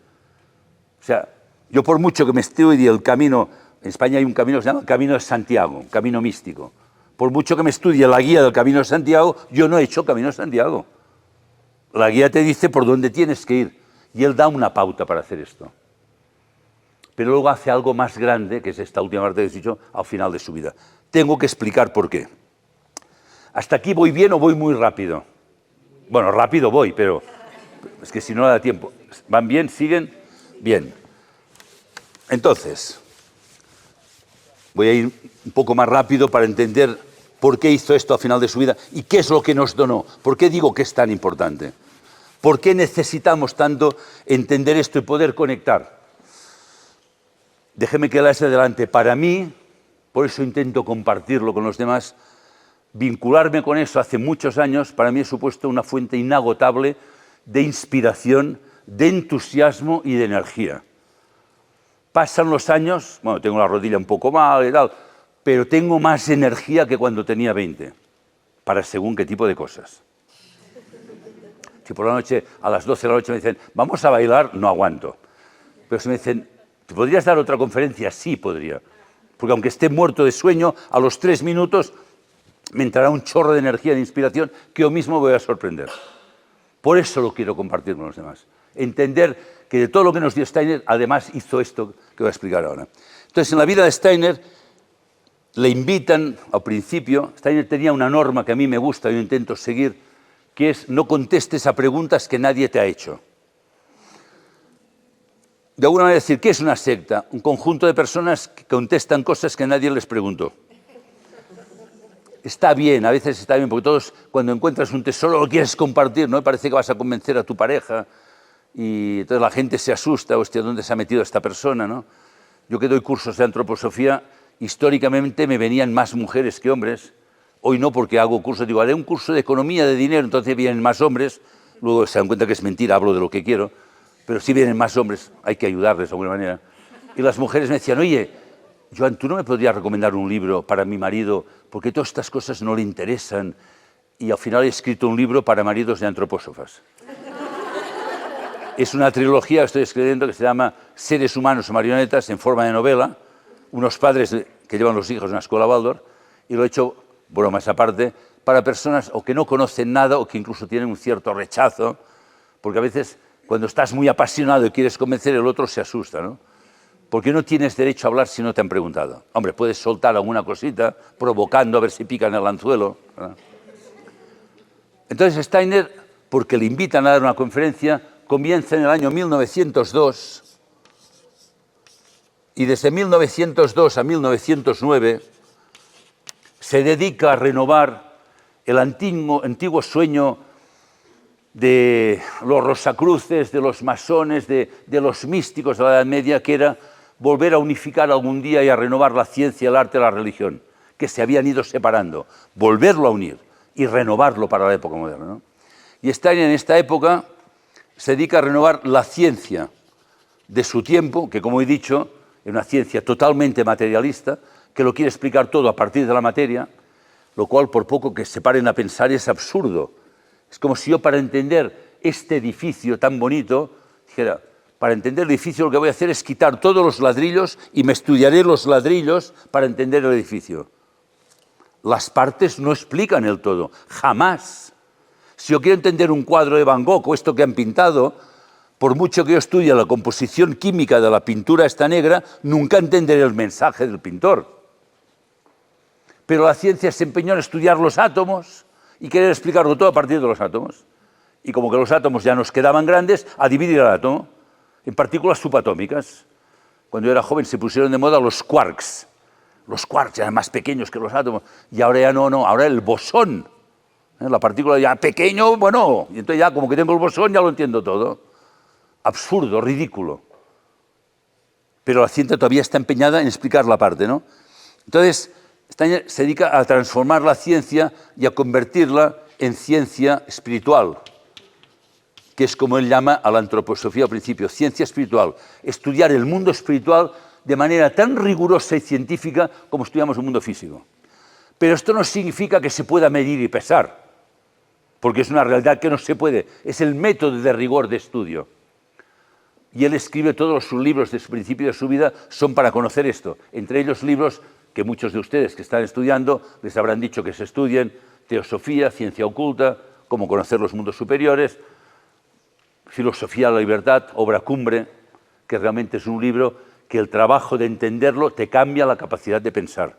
A: O sea, yo por mucho que me estudie el camino, en España hay un camino que se llama el Camino de Santiago, un camino místico. Por mucho que me estudie la guía del Camino de Santiago, yo no he hecho Camino de Santiago. La guía te dice por dónde tienes que ir, y él da una pauta para hacer esto. Pero luego hace algo más grande, que es esta última parte que he dicho, al final de su vida. Tengo que explicar por qué. ¿Hasta aquí voy bien o voy muy rápido? Bueno, rápido voy, pero es que si no da tiempo. ¿Van bien? ¿Siguen? Bien. Entonces, voy a ir un poco más rápido para entender por qué hizo esto al final de su vida y qué es lo que nos donó. ¿Por qué digo que es tan importante? ¿Por qué necesitamos tanto entender esto y poder conectar? Déjeme que la hacia adelante. Para mí, por eso intento compartirlo con los demás, vincularme con eso hace muchos años, para mí ha supuesto una fuente inagotable de inspiración, de entusiasmo y de energía. Pasan los años, bueno, tengo la rodilla un poco mal y tal, pero tengo más energía que cuando tenía 20. para según qué tipo de cosas. Si por la noche, a las 12 de la noche me dicen, vamos a bailar, no aguanto. Pero si me dicen, ¿te podrías dar otra conferencia? Sí, podría. Porque aunque esté muerto de sueño, a los 3 minutos me entrará un chorro de energía, de inspiración, que yo mismo voy a sorprender. Por eso lo quiero compartir con los demás. Entender que de todo lo que nos dio Steiner, además hizo esto que voy a explicar ahora. Entonces, en la vida de Steiner, le invitan, al principio, Steiner tenía una norma que a mí me gusta y yo intento seguir, que es no contestes a preguntas que nadie te ha hecho. De alguna manera decir, ¿qué es una secta? Un conjunto de personas que contestan cosas que nadie les preguntó. Está bien, a veces está bien, porque todos cuando encuentras un tesoro lo quieres compartir, ¿no? Parece que vas a convencer a tu pareja y entonces la gente se asusta, hostia, ¿dónde se ha metido esta persona, no? Yo que doy cursos de antroposofía, históricamente me venían más mujeres que hombres. Hoy no, porque hago cursos, digo, haré un curso de economía de dinero, entonces vienen más hombres, luego se dan cuenta que es mentira, hablo de lo que quiero, pero sí vienen más hombres, hay que ayudarles de alguna manera. Y las mujeres me decían, oye, Joan, ¿tú no me podrías recomendar un libro para mi marido? Porque todas estas cosas no le interesan. Y al final he escrito un libro para maridos de antropósofas. Es una trilogía que estoy escribiendo que se llama Seres humanos o marionetas en forma de novela. Unos padres que llevan los hijos a una escuela Waldorf. Y lo he hecho, bromas aparte, para personas o que no conocen nada o que incluso tienen un cierto rechazo. Porque a veces cuando estás muy apasionado y quieres convencer, el otro se asusta, ¿no? Porque no tienes derecho a hablar si no te han preguntado. Hombre, puedes soltar alguna cosita, provocando a ver si pican el anzuelo, ¿verdad? Entonces Steiner, porque le invitan a dar una conferencia, comienza en el año 1902 y desde 1902 a 1909 se dedica a renovar el antiguo sueño de los rosacruces, de los masones, de los místicos de la Edad Media, que era volver a unificar algún día y a renovar la ciencia, el arte y la religión, que se habían ido separando, volverlo a unir y renovarlo para la época moderna, ¿no? Y Steiner en esta época se dedica a renovar la ciencia de su tiempo, que como he dicho, es una ciencia totalmente materialista, que lo quiere explicar todo a partir de la materia, lo cual por poco que se paren a pensar es absurdo. Es como si yo para entender este edificio tan bonito dijera, para entender el edificio lo que voy a hacer es quitar todos los ladrillos y me estudiaré los ladrillos para entender el edificio. Las partes no explican el todo, jamás. Si yo quiero entender un cuadro de Van Gogh o esto que han pintado, por mucho que yo estudie la composición química de la pintura esta negra, nunca entenderé el mensaje del pintor. Pero la ciencia se empeñó en estudiar los átomos y querer explicarlo todo a partir de los átomos. Y como que los átomos ya nos quedaban grandes, a dividir el átomo en partículas subatómicas. Cuando yo era joven se pusieron de moda los quarks. Los quarks eran más pequeños que los átomos. Y ahora ya no, ahora el bosón. La partícula ya pequeño, bueno, y entonces ya como que tengo el bosón ya lo entiendo todo. Absurdo, ridículo. Pero la ciencia todavía está empeñada en explicar la parte, ¿no? Entonces, Steiner se dedica a transformar la ciencia y a convertirla en ciencia espiritual, que es como él llama a la antroposofía al principio, ciencia espiritual. Estudiar el mundo espiritual de manera tan rigurosa y científica como estudiamos el mundo físico. Pero esto no significa que se pueda medir y pesar, porque es una realidad que no se puede. Es el método de rigor de estudio. Y él escribe todos sus libros desde el principio de su vida, son para conocer esto. Entre ellos libros que muchos de ustedes que están estudiando les habrán dicho que se estudien, Teosofía, Ciencia Oculta, Cómo conocer los mundos superiores, Filosofía de la Libertad, obra cumbre, que realmente es un libro que el trabajo de entenderlo te cambia la capacidad de pensar.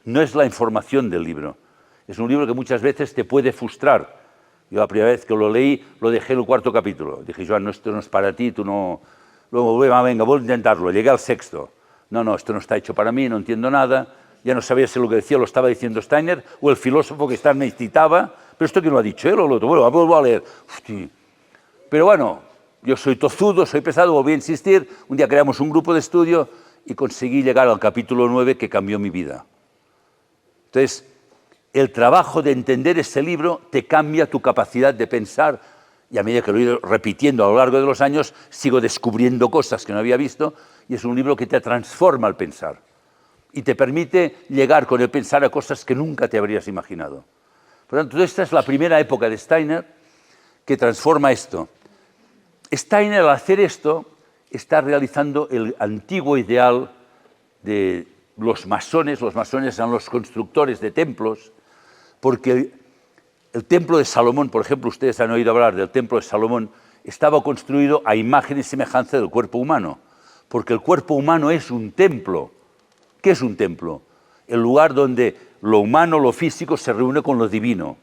A: No es la información del libro, es un libro que muchas veces te puede frustrar. Yo la primera vez que lo leí, lo dejé en el 4.º capítulo. Dije, Joan, no, esto no es para ti, tú no... Luego, venga, voy a intentarlo. Llegué al 6.º. No, esto no está hecho para mí, no entiendo nada. Ya no sabía si lo que decía lo estaba diciendo Steiner o el filósofo que Steiner citaba. Pero esto quién lo ha dicho, él o lo otro. Bueno, vuelvo a leer. Hostia. Pero bueno, yo soy tozudo, soy pesado, volví a insistir. Un día creamos un grupo de estudio y conseguí llegar al capítulo 9 que cambió mi vida. Entonces, el trabajo de entender ese libro te cambia tu capacidad de pensar y a medida que lo he ido repitiendo a lo largo de los años, sigo descubriendo cosas que no había visto y es un libro que te transforma al pensar y te permite llegar con el pensar a cosas que nunca te habrías imaginado. Por lo tanto, esta es la primera época de Steiner que transforma esto. Steiner, al hacer esto, está realizando el antiguo ideal de los masones. Los masones eran los constructores de templos, porque el templo de Salomón, por ejemplo, ustedes han oído hablar del templo de Salomón, estaba construido a imagen y semejanza del cuerpo humano, porque el cuerpo humano es un templo. ¿Qué es un templo? El lugar donde lo humano, lo físico, se reúne con lo divino.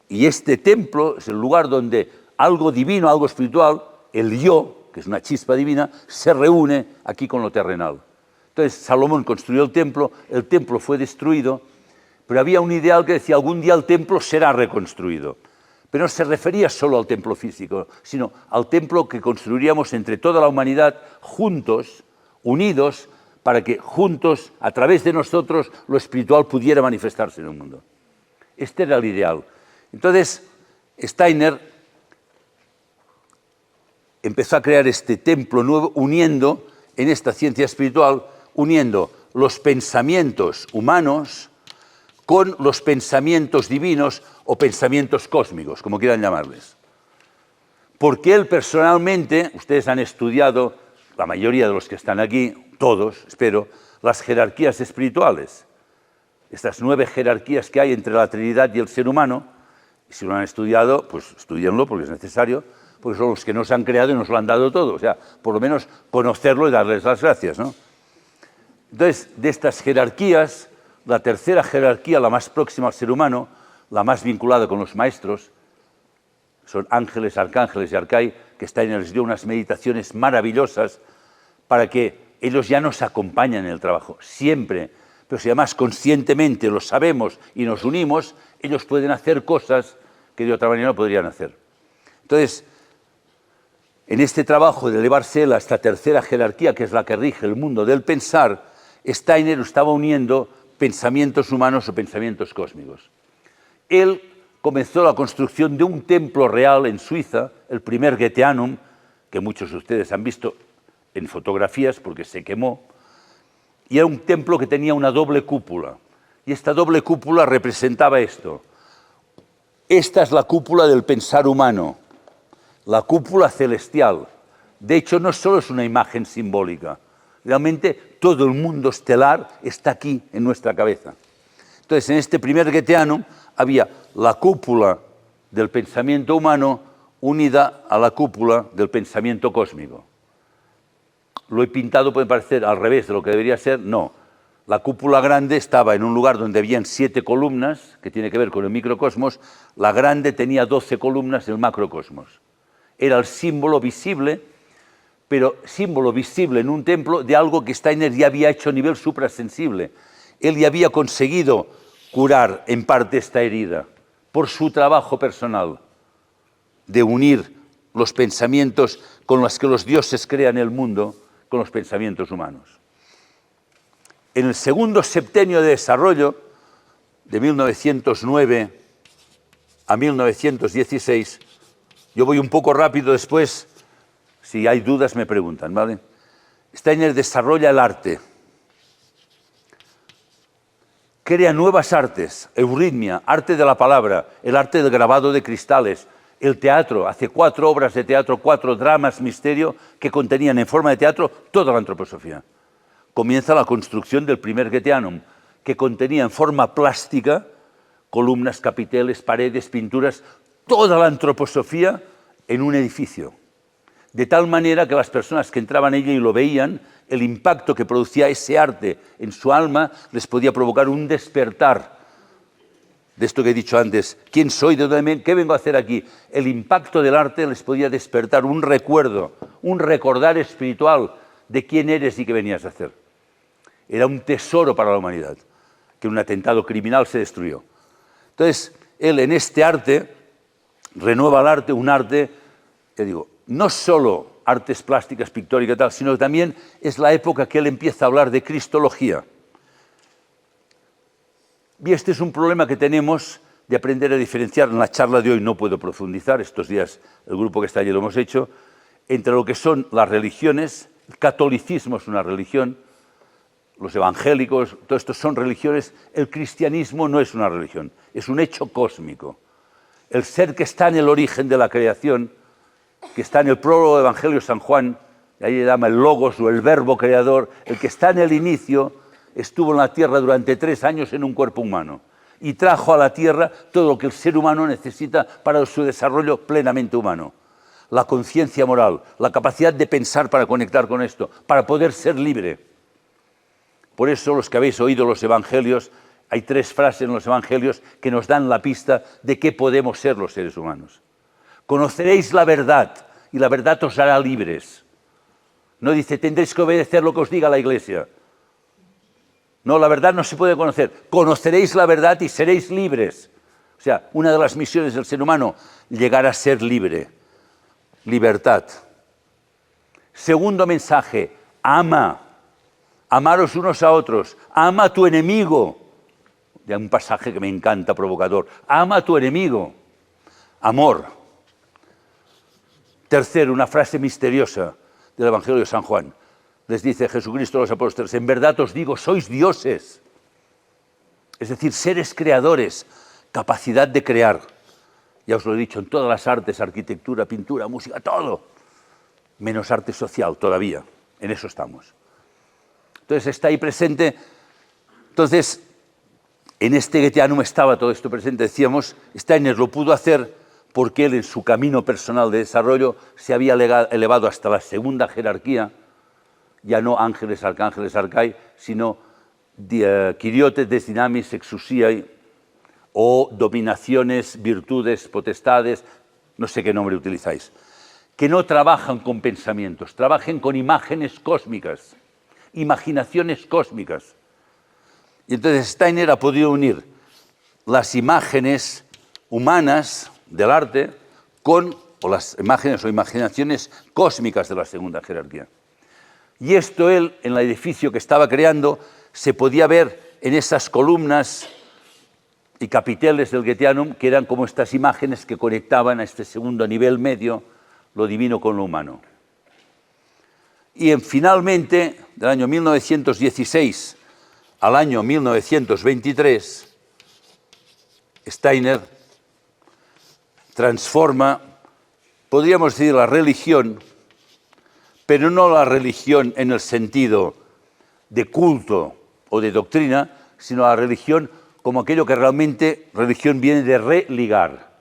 A: Y este templo es el lugar donde algo divino, algo espiritual, el yo, que es una chispa divina, se reúne aquí con lo terrenal. Entonces Salomón construyó el templo fue destruido, pero había un ideal que decía algún día el templo será reconstruido. Pero no se refería solo al templo físico, sino al templo que construiríamos entre toda la humanidad, juntos, unidos, para que juntos, a través de nosotros, lo espiritual pudiera manifestarse en el mundo. Este era el ideal. Entonces, Steiner empezó a crear este templo nuevo, uniendo, en esta ciencia espiritual, uniendo los pensamientos humanos con los pensamientos divinos o pensamientos cósmicos, como quieran llamarles. Porque él personalmente, ustedes han estudiado, la mayoría de los que están aquí, todos, espero, las jerarquías espirituales. Estas 9 jerarquías que hay entre la Trinidad y el ser humano, y si lo han estudiado, pues estudienlo porque es necesario, porque son los que nos han creado y nos lo han dado todo. O sea, por lo menos conocerlo y darles las gracias, ¿no? Entonces, de estas jerarquías, la tercera jerarquía, la más próxima al ser humano, la más vinculada con los maestros, son ángeles, arcángeles y arcai, que Steiner les dio unas meditaciones maravillosas para que ellos ya nos acompañan en el trabajo, siempre. Pero si además conscientemente lo sabemos y nos unimos, ellos pueden hacer cosas que de otra manera no podrían hacer. Entonces, en este trabajo de elevarse a esta tercera jerarquía, que es la que rige el mundo del pensar, Steiner estaba uniendo pensamientos humanos o pensamientos cósmicos. Él comenzó la construcción de un templo real en Suiza, el primer Goetheanum, que muchos de ustedes han visto en fotografías porque se quemó, y era un templo que tenía una doble cúpula. Y esta doble cúpula representaba esto. Esta es la cúpula del pensar humano, la cúpula celestial. De hecho, no solo es una imagen simbólica, realmente todo el mundo estelar está aquí en nuestra cabeza. Entonces, en este primer Goetheanum había la cúpula del pensamiento humano unida a la cúpula del pensamiento cósmico. Lo he pintado, puede parecer al revés de lo que debería ser, no. La cúpula grande estaba en un lugar donde habían 7 columnas, que tiene que ver con el microcosmos. La grande tenía 12 columnas, el macrocosmos. Era el símbolo visible, pero símbolo visible en un templo de algo que Steiner ya había hecho a nivel suprasensible. Él ya había conseguido curar en parte esta herida por su trabajo personal de unir los pensamientos con los que los dioses crean el mundo con los pensamientos humanos. En el segundo septenio de desarrollo, de 1909 a 1916, yo voy un poco rápido después, si hay dudas me preguntan, ¿vale? Steiner desarrolla el arte, crea nuevas artes, euritmia, arte de la palabra, el arte del grabado de cristales, el teatro, hace 4 obras de teatro, 4 dramas misterio que contenían en forma de teatro toda la antroposofía. Comienza la construcción del primer Goetheanum, que contenía en forma plástica columnas, capiteles, paredes, pinturas, toda la antroposofía en un edificio. De tal manera que las personas que entraban en ella y lo veían, el impacto que producía ese arte en su alma les podía provocar un despertar. De esto que he dicho antes, ¿quién soy? ¿De dónde vengo? ¿Qué vengo a hacer aquí? El impacto del arte les podía despertar un recuerdo, un recordar espiritual de quién eres y qué venías a hacer. Era un tesoro para la humanidad, que un atentado criminal se destruyó. Entonces, él en este arte renueva el arte, un arte, ya digo, no solo artes plásticas, pictóricas y tal, sino que también es la época que él empieza a hablar de cristología. Y este es un problema que tenemos de aprender a diferenciar. En la charla de hoy no puedo profundizar, estos días el grupo que está allí lo hemos hecho, entre lo que son las religiones. El catolicismo es una religión, los evangélicos, todo esto son religiones. El cristianismo no es una religión, es un hecho cósmico. El ser que está en el origen de la creación, que está en el prólogo del Evangelio de San Juan, y ahí le llama el logos o el verbo creador, el que está en el inicio, estuvo en la tierra durante 3 años en un cuerpo humano y trajo a la tierra todo lo que el ser humano necesita para su desarrollo plenamente humano. La conciencia moral, la capacidad de pensar para conectar con esto, para poder ser libre. Por eso los que habéis oído los evangelios, hay 3 frases en los evangelios que nos dan la pista de qué podemos ser los seres humanos. Conoceréis la verdad y la verdad os hará libres. No dice, tendréis que obedecer lo que os diga la Iglesia. No, la verdad no se puede conocer. Conoceréis la verdad y seréis libres. O sea, una de las misiones del ser humano, llegar a ser libre. Libertad. Segundo mensaje, ama. Amaros unos a otros. Ama a tu enemigo. Hay un pasaje que me encanta, provocador. Ama a tu enemigo. Amor. Tercero, una frase misteriosa del Evangelio de San Juan. Les dice Jesucristo a los apóstoles, en verdad os digo, sois dioses. Es decir, seres creadores, capacidad de crear. Ya os lo he dicho, en todas las artes, arquitectura, pintura, música, todo. Menos arte social todavía, en eso estamos. Entonces está ahí presente. Entonces, en este Goetheanum estaba todo esto presente, decíamos, Steiner lo pudo hacer porque él en su camino personal de desarrollo se había elevado hasta la segunda jerarquía, ya no ángeles, arcángeles, arcai, sino quiriotes, desdinamis, exousiai, o dominaciones, virtudes, potestades, no sé qué nombre utilizáis, que no trabajan con pensamientos, trabajen con imágenes cósmicas, imaginaciones cósmicas. Y entonces Steiner ha podido unir las imágenes humanas del arte con o las imágenes o imaginaciones cósmicas de la segunda jerarquía. Y esto él, en el edificio que estaba creando, se podía ver en esas columnas y capiteles del Goetheanum, que eran como estas imágenes que conectaban a este segundo nivel medio, lo divino con lo humano. Y finalmente, del año 1916 al año 1923, Steiner transforma, podríamos decir, la religión, pero no la religión en el sentido de culto o de doctrina, sino la religión como aquello que realmente, religión viene de religar,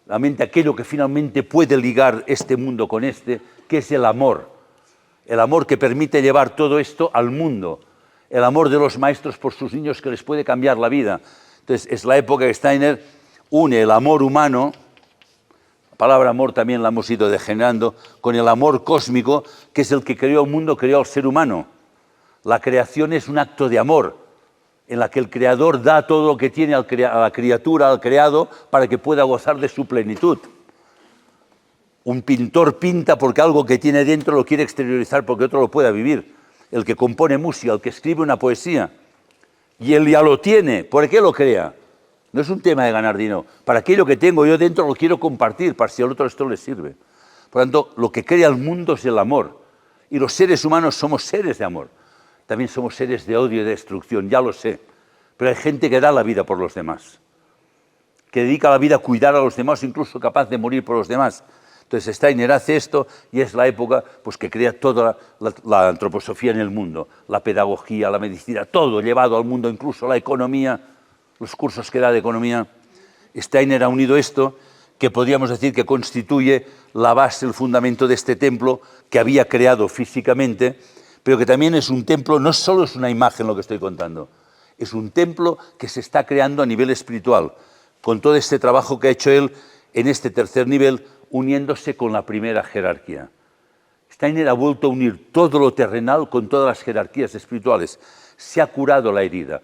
A: realmente aquello que finalmente puede ligar este mundo con este, que es el amor que permite llevar todo esto al mundo, el amor de los maestros por sus niños que les puede cambiar la vida. Entonces, es la época que Steiner une el amor humano, la palabra amor también la hemos ido degenerando, con el amor cósmico, que es el que creó el mundo, creó al ser humano. La creación es un acto de amor, en la que el creador da todo lo que tiene a la criatura, al creado, para que pueda gozar de su plenitud. Un pintor pinta porque algo que tiene dentro lo quiere exteriorizar porque otro lo pueda vivir. El que compone música, el que escribe una poesía, y él ya lo tiene, ¿por qué lo crea? No es un tema de ganar dinero. Para aquello que tengo yo dentro lo quiero compartir, para si al otro esto le sirve. Por lo tanto, lo que crea el mundo es el amor. Y los seres humanos somos seres de amor. También somos seres de odio y de destrucción, ya lo sé. Pero hay gente que da la vida por los demás, que dedica la vida a cuidar a los demás, incluso capaz de morir por los demás. Entonces Steiner hace esto y es la época pues, que crea toda la antroposofía en el mundo, la pedagogía, la medicina, todo llevado al mundo, incluso la economía, los cursos que da de economía. Steiner ha unido esto, que podríamos decir que constituye la base, el fundamento de este templo que había creado físicamente, pero que también es un templo, no solo es una imagen lo que estoy contando, es un templo que se está creando a nivel espiritual, con todo este trabajo que ha hecho él en este tercer nivel, uniéndose con la primera jerarquía. Steiner ha vuelto a unir todo lo terrenal con todas las jerarquías espirituales. Se ha curado la herida,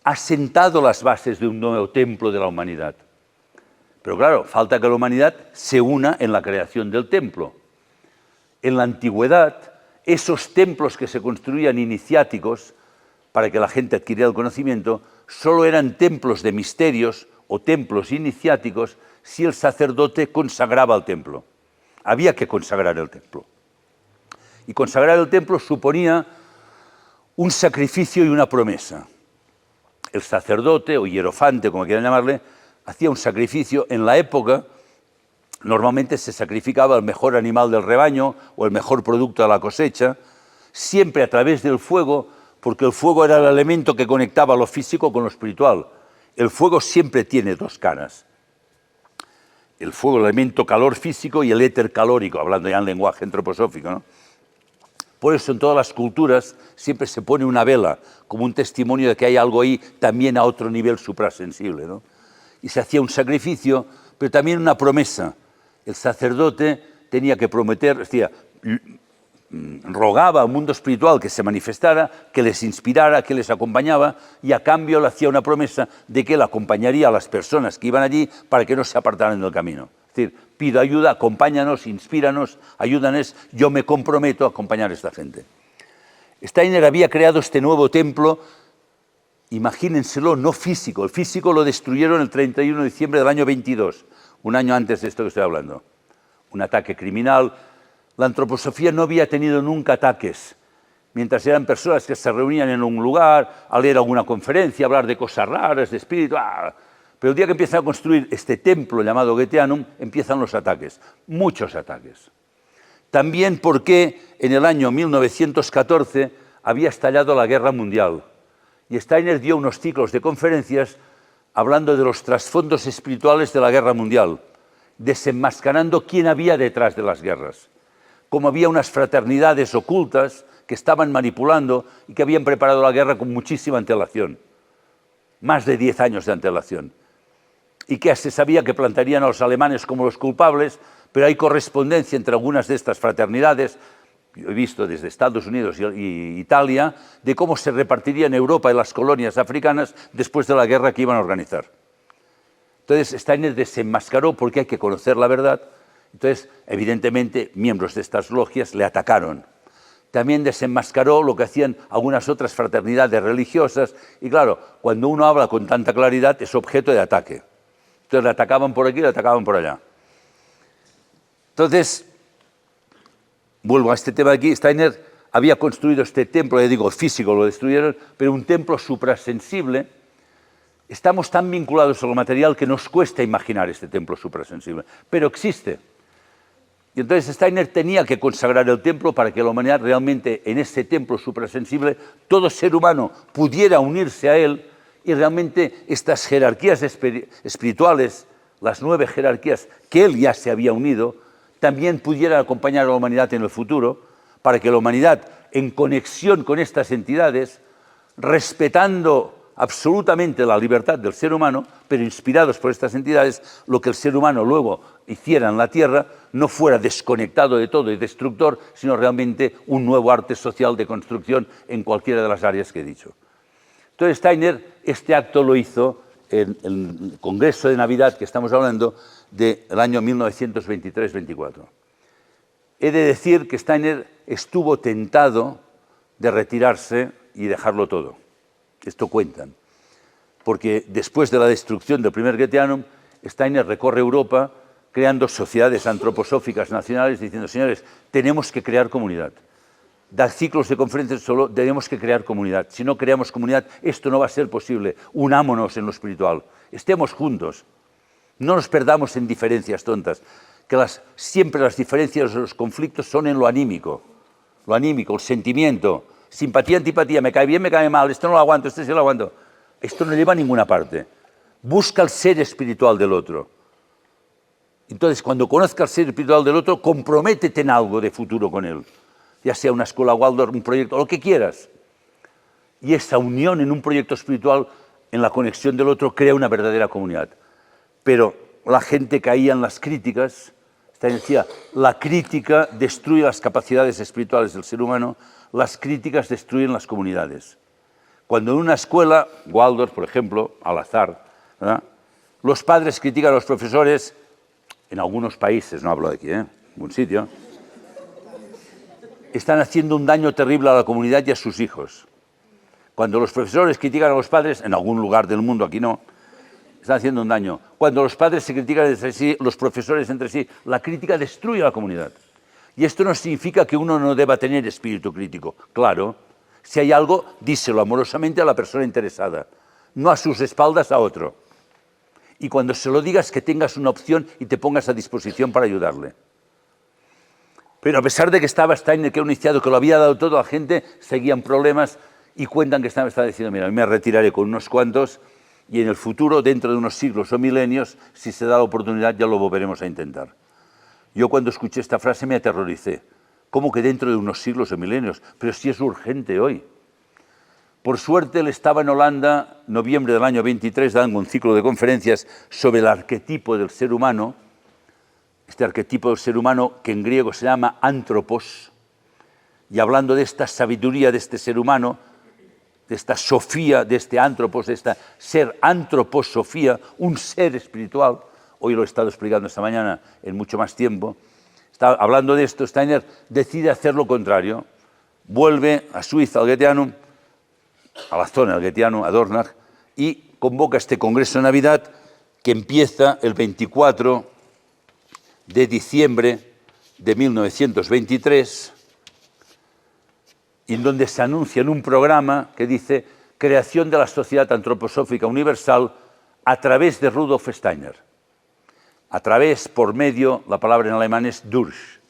A: ha sentado las bases de un nuevo templo de la humanidad. Pero claro, falta que la humanidad se una en la creación del templo. En la antigüedad, esos templos que se construían iniciáticos para que la gente adquiriera el conocimiento, solo eran templos de misterios o templos iniciáticos si el sacerdote consagraba el templo. Había que consagrar el templo. Y consagrar el templo suponía un sacrificio y una promesa. El sacerdote o hierofante, como quieran llamarle, hacía un sacrificio. En la época, normalmente se sacrificaba el mejor animal del rebaño o el mejor producto de la cosecha, siempre a través del fuego, porque el fuego era el elemento que conectaba lo físico con lo espiritual. El fuego siempre tiene dos caras. El fuego, el elemento calor físico, y el éter calórico, hablando ya en lenguaje antroposófico, ¿no? Por eso en todas las culturas siempre se pone una vela como un testimonio de que hay algo ahí también a otro nivel suprasensible, ¿no? Y se hacía un sacrificio, pero también una promesa. El sacerdote tenía que prometer, decía, rogaba al mundo espiritual que se manifestara, que les inspirara, que les acompañaba, y a cambio le hacía una promesa de que él acompañaría a las personas que iban allí para que no se apartaran del camino. Es decir, pido ayuda, acompáñanos, inspíranos, ayúdanos, yo me comprometo a acompañar a esta gente. Steiner había creado este nuevo templo, imagínenselo, no físico. El físico lo destruyeron el 31 de diciembre del año 22, un año antes de esto que estoy hablando. Un ataque criminal. La antroposofía no había tenido nunca ataques. Mientras eran personas que se reunían en un lugar, a leer alguna conferencia, a hablar de cosas raras, de espíritu. Pero el día que empiezan a construir este templo llamado Goetheanum, empiezan los ataques, muchos ataques. También porque en el año 1914 había estallado la Guerra Mundial. Y Steiner dio unos ciclos de conferencias hablando de los trasfondos espirituales de la Guerra Mundial, desenmascarando quién había detrás de las guerras, cómo había unas fraternidades ocultas que estaban manipulando y que habían preparado la guerra con muchísima antelación, más de 10 años de antelación, y que se sabía que plantarían a los alemanes como los culpables, pero hay correspondencia entre algunas de estas fraternidades, yo he visto desde Estados Unidos y Italia, de cómo se repartiría en Europa y las colonias africanas después de la guerra que iban a organizar. Entonces Steiner desenmascaró, porque hay que conocer la verdad. Entonces, evidentemente, miembros de estas logias le atacaron. También desenmascaró lo que hacían algunas otras fraternidades religiosas, y claro, cuando uno habla con tanta claridad es objeto de ataque. Entonces le atacaban por aquí, le atacaban por allá. Entonces, vuelvo a este tema de aquí. Steiner había construido este templo, ya digo, físico lo destruyeron, pero un templo suprasensible. Estamos tan vinculados a lo material que nos cuesta imaginar este templo suprasensible, pero existe. Y entonces Steiner tenía que consagrar el templo para que la humanidad realmente en ese templo suprasensible, todo ser humano pudiera unirse a él, y realmente estas jerarquías espirituales, las 9 jerarquías que él ya se había unido, también pudieran acompañar a la humanidad en el futuro, para que la humanidad, en conexión con estas entidades, respetando absolutamente la libertad del ser humano, pero inspirados por estas entidades, lo que el ser humano luego hiciera en la Tierra no fuera desconectado de todo y destructor, sino realmente un nuevo arte social de construcción en cualquiera de las áreas que he dicho. Entonces Steiner este acto lo hizo en el Congreso de Navidad que estamos hablando del año 1923-24. He de decir que Steiner estuvo tentado de retirarse y dejarlo todo. Esto cuentan, porque después de la destrucción del primer Goetheanum, Steiner recorre Europa creando sociedades antroposóficas nacionales diciendo, señores, tenemos que crear comunidad. Da ciclos de conferencias solo, tenemos que crear comunidad. Si no creamos comunidad, esto no va a ser posible. Unámonos en lo espiritual, estemos juntos. No nos perdamos en diferencias tontas, que siempre las diferencias o los conflictos son en lo anímico, el sentimiento. Simpatía, antipatía, me cae bien, me cae mal, esto no lo aguanto, esto sí lo aguanto. Esto no lleva a ninguna parte. Busca el ser espiritual del otro. Entonces, cuando conozca el ser espiritual del otro, comprométete en algo de futuro con él. Ya sea una escuela Waldorf, un proyecto, lo que quieras. Y esa unión en un proyecto espiritual, en la conexión del otro, crea una verdadera comunidad. Pero la gente caía en las críticas. Steiner decía, la crítica destruye las capacidades espirituales del ser humano, las críticas destruyen las comunidades. Cuando en una escuela, Waldorf, por ejemplo, al azar, ¿verdad?, los padres critican a los profesores, en algunos países, no hablo de aquí, en ningún sitio, están haciendo un daño terrible a la comunidad y a sus hijos. Cuando los profesores critican a los padres, en algún lugar del mundo, aquí no, están haciendo un daño. Cuando los padres se critican entre sí, los profesores entre sí, la crítica destruye a la comunidad. Y esto no significa que uno no deba tener espíritu crítico. Claro, Si hay algo, díselo amorosamente a la persona interesada, no a sus espaldas a otro. Y cuando se lo digas, que tengas una opción y te pongas a disposición para ayudarle. Pero a pesar de que estaba Steiner, que era un iniciado que lo había dado todo a la gente, seguían problemas y cuentan que estaba diciendo, mira, me retiraré con unos cuantos y en el futuro, dentro de unos siglos o milenios, si se da la oportunidad, ya lo volveremos a intentar. Yo cuando escuché esta frase me aterroricé. ¿Cómo que dentro de unos siglos o milenios? Pero si es urgente hoy. Por suerte, él estaba en Holanda, noviembre del año 23, dando un ciclo de conferencias sobre el arquetipo del ser humano, este arquetipo del ser humano que en griego se llama antropos, y hablando de esta sabiduría de este ser humano, de esta sofía, de este antropos, de esta ser antroposofía, un ser espiritual. Hoy lo he estado explicando esta mañana en mucho más tiempo. Hablando de esto, Steiner decide hacer lo contrario. Vuelve a Suiza, al Goetheanum, a la zona del Goetheanum, a Dornach, y convoca este congreso de Navidad que empieza el 24 de diciembre de 1923, y en donde se anuncia en un programa que dice creación de la Sociedad Antroposófica Universal a través de Rudolf Steiner. A través, por medio, la palabra en alemán es durch.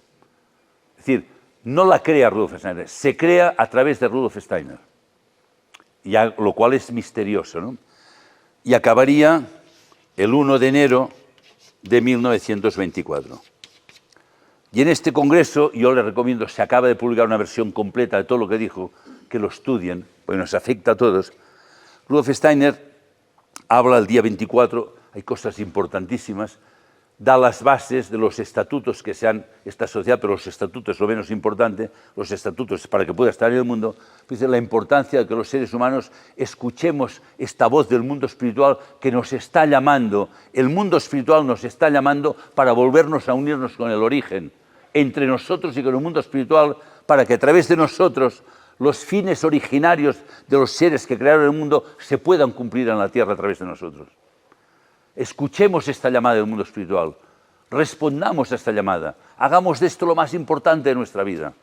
A: Es decir, no la crea Rudolf Steiner, se crea a través de Rudolf Steiner. Ya, lo cual es misterioso, ¿no? Y acabaría el 1 de enero de 1924. Y en este congreso, yo les recomiendo, se acaba de publicar una versión completa de todo lo que dijo, que lo estudien, porque nos afecta a todos. Rudolf Steiner habla el día 24, hay cosas importantísimas, da las bases de los estatutos que sean esta sociedad, pero los estatutos es lo menos importante, los estatutos para que pueda estar en el mundo, dice la importancia de que los seres humanos escuchemos esta voz del mundo espiritual que nos está llamando, el mundo espiritual nos está llamando para volvernos a unirnos con el origen, entre nosotros y con el mundo espiritual, para que a través de nosotros los fines originarios de los seres que crearon el mundo se puedan cumplir en la tierra a través de nosotros. Escuchemos esta llamada del mundo espiritual, respondamos a esta llamada, hagamos de esto lo más importante de nuestra vida.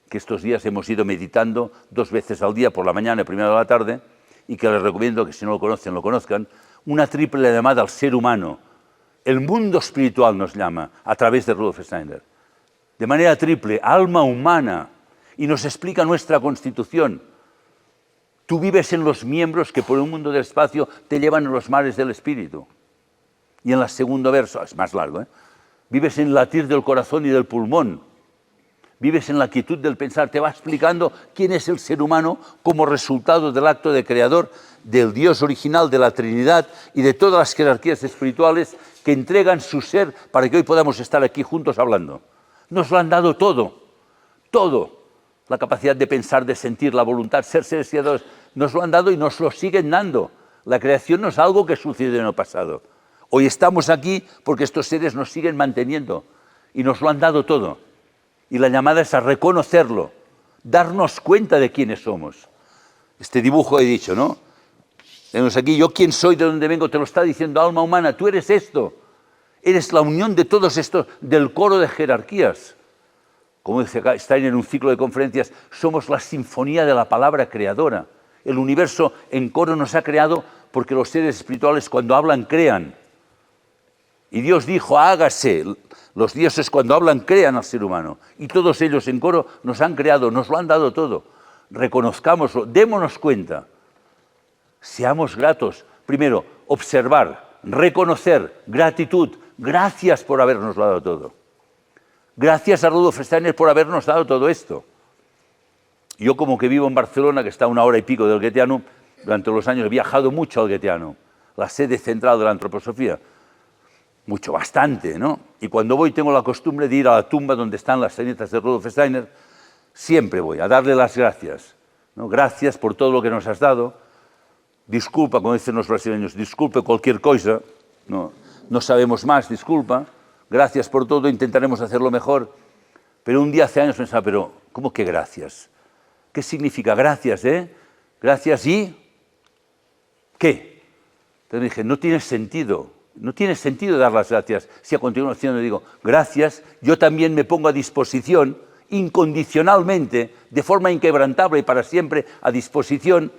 A: Que estos días hemos ido meditando 2 veces al día, por la mañana y primero de la tarde, y que les recomiendo que si no lo conocen, lo conozcan, una triple llamada al ser humano. El mundo espiritual nos llama a través de Rudolf Steiner. De manera triple, alma humana, y nos explica nuestra constitución. Tú vives en los miembros que por un mundo del espacio te llevan a los mares del espíritu. Y en el segundo verso, es más largo, vives en el latir del corazón y del pulmón. Vives en la quietud del pensar. Te va explicando quién es el ser humano como resultado del acto de creador, del Dios original, de la Trinidad y de todas las jerarquías espirituales que entregan su ser para que hoy podamos estar aquí juntos hablando. Nos lo han dado todo, todo. La capacidad de pensar, de sentir, la voluntad, ser seres creadores, nos lo han dado y nos lo siguen dando. La creación no es algo que sucedió en el pasado. Hoy estamos aquí porque estos seres nos siguen manteniendo y nos lo han dado todo. Y la llamada es a reconocerlo, darnos cuenta de quiénes somos. Este dibujo he dicho, ¿no? Tenemos aquí, yo quién soy, de dónde vengo, te lo está diciendo alma humana, tú eres esto. Eres la unión de todos estos, del coro de jerarquías. Como dice Steiner en un ciclo de conferencias, somos la sinfonía de la palabra creadora. El universo en coro nos ha creado porque los seres espirituales cuando hablan crean. Y Dios dijo, hágase. Los dioses cuando hablan crean al ser humano. Y todos ellos en coro nos han creado, nos lo han dado todo. Reconozcámoslo, démonos cuenta. Seamos gratos. Primero, observar, reconocer, gratitud. Gracias por habernos dado todo. Gracias a Rudolf Steiner por habernos dado todo esto. Yo como que vivo en Barcelona, que está a 1 hora y pico del Goetheanum, durante los años he viajado mucho al Goetheanum, la sede central de la antroposofía. Mucho, bastante, ¿no? Y cuando voy tengo la costumbre de ir a la tumba donde están las cenizas de Rudolf Steiner. Siempre voy a darle las gracias, ¿no? Gracias por todo lo que nos has dado. Disculpa, como dicen los brasileños, disculpe cualquier cosa, no sabemos más, disculpa. Gracias por todo, intentaremos hacerlo mejor. Pero un día hace años pensaba, pero ¿cómo que gracias? ¿Qué significa gracias, Gracias y ¿qué? Entonces dije, no tiene sentido dar las gracias. Si a continuación le digo, gracias, yo también me pongo a disposición incondicionalmente, de forma inquebrantable y para siempre a disposición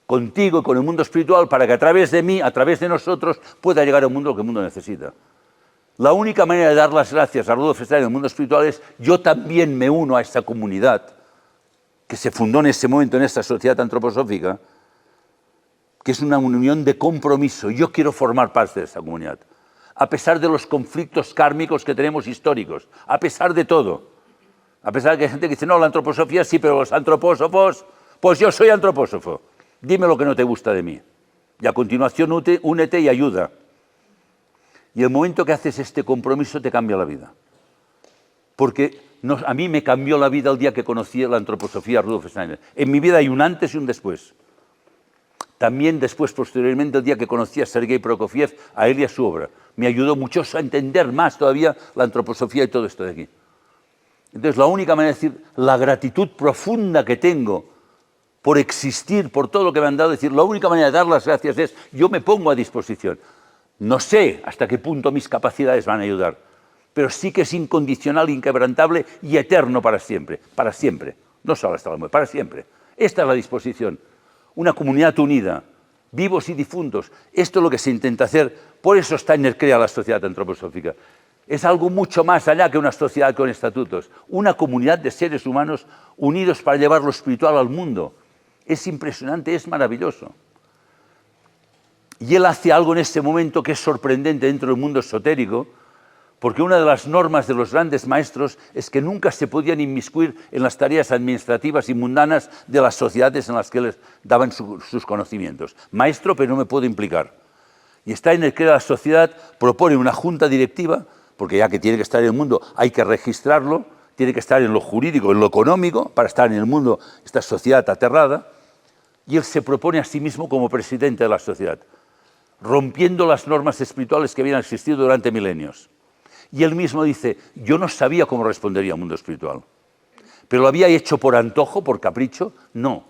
A: contigo y con el mundo espiritual para que a través de mí, a través de nosotros, pueda llegar al mundo lo que el mundo necesita. La única manera de dar las gracias a Rudolf Steiner en el mundo espiritual es yo también me uno a esta comunidad que se fundó en ese momento en esta sociedad antroposófica, que es una unión de compromiso. Yo quiero formar parte de esa comunidad, a pesar de los conflictos kármicos que tenemos históricos, a pesar de todo. A pesar de que hay gente que dice, no, la antroposofía sí, pero los antropósofos, pues yo soy antropósofo. Dime lo que no te gusta de mí. Y a continuación únete y ayuda. Y el momento que haces este compromiso te cambia la vida. Porque a mí me cambió la vida el día que conocí la antroposofía Rudolf Steiner. En mi vida hay un antes y un después. También después, posteriormente, el día que conocí a Sergei Prokofiev, a él y a su obra. Me ayudó mucho a entender más todavía la antroposofía y todo esto de aquí. Entonces, la única manera de decir la gratitud profunda que tengo por existir, por todo lo que me han dado, decir, la única manera de dar las gracias es, yo me pongo a disposición. No sé hasta qué punto mis capacidades van a ayudar, pero sí que es incondicional, inquebrantable y eterno para siempre, no solo hasta la muerte, para siempre. Esta es la disposición, una comunidad unida, vivos y difuntos. Esto es lo que se intenta hacer, por eso Steiner crea la sociedad antroposófica. Es algo mucho más allá que una sociedad con estatutos, una comunidad de seres humanos unidos para llevar lo espiritual al mundo. Es impresionante, es maravilloso. Y él hace algo en este momento que es sorprendente dentro del mundo esotérico, porque una de las normas de los grandes maestros es que nunca se podían inmiscuir en las tareas administrativas y mundanas de las sociedades en las que les daban sus conocimientos. Maestro, pero no me puedo implicar. Y Steiner crea la sociedad, propone una junta directiva, porque ya que tiene que estar en el mundo hay que registrarlo, tiene que estar en lo jurídico, en lo económico, para estar en el mundo, esta sociedad aterrada, y él se propone a sí mismo como presidente de la sociedad, rompiendo las normas espirituales que habían existido durante milenios. Y él mismo dice, yo no sabía cómo respondería al mundo espiritual, pero lo había hecho por antojo, por capricho, no.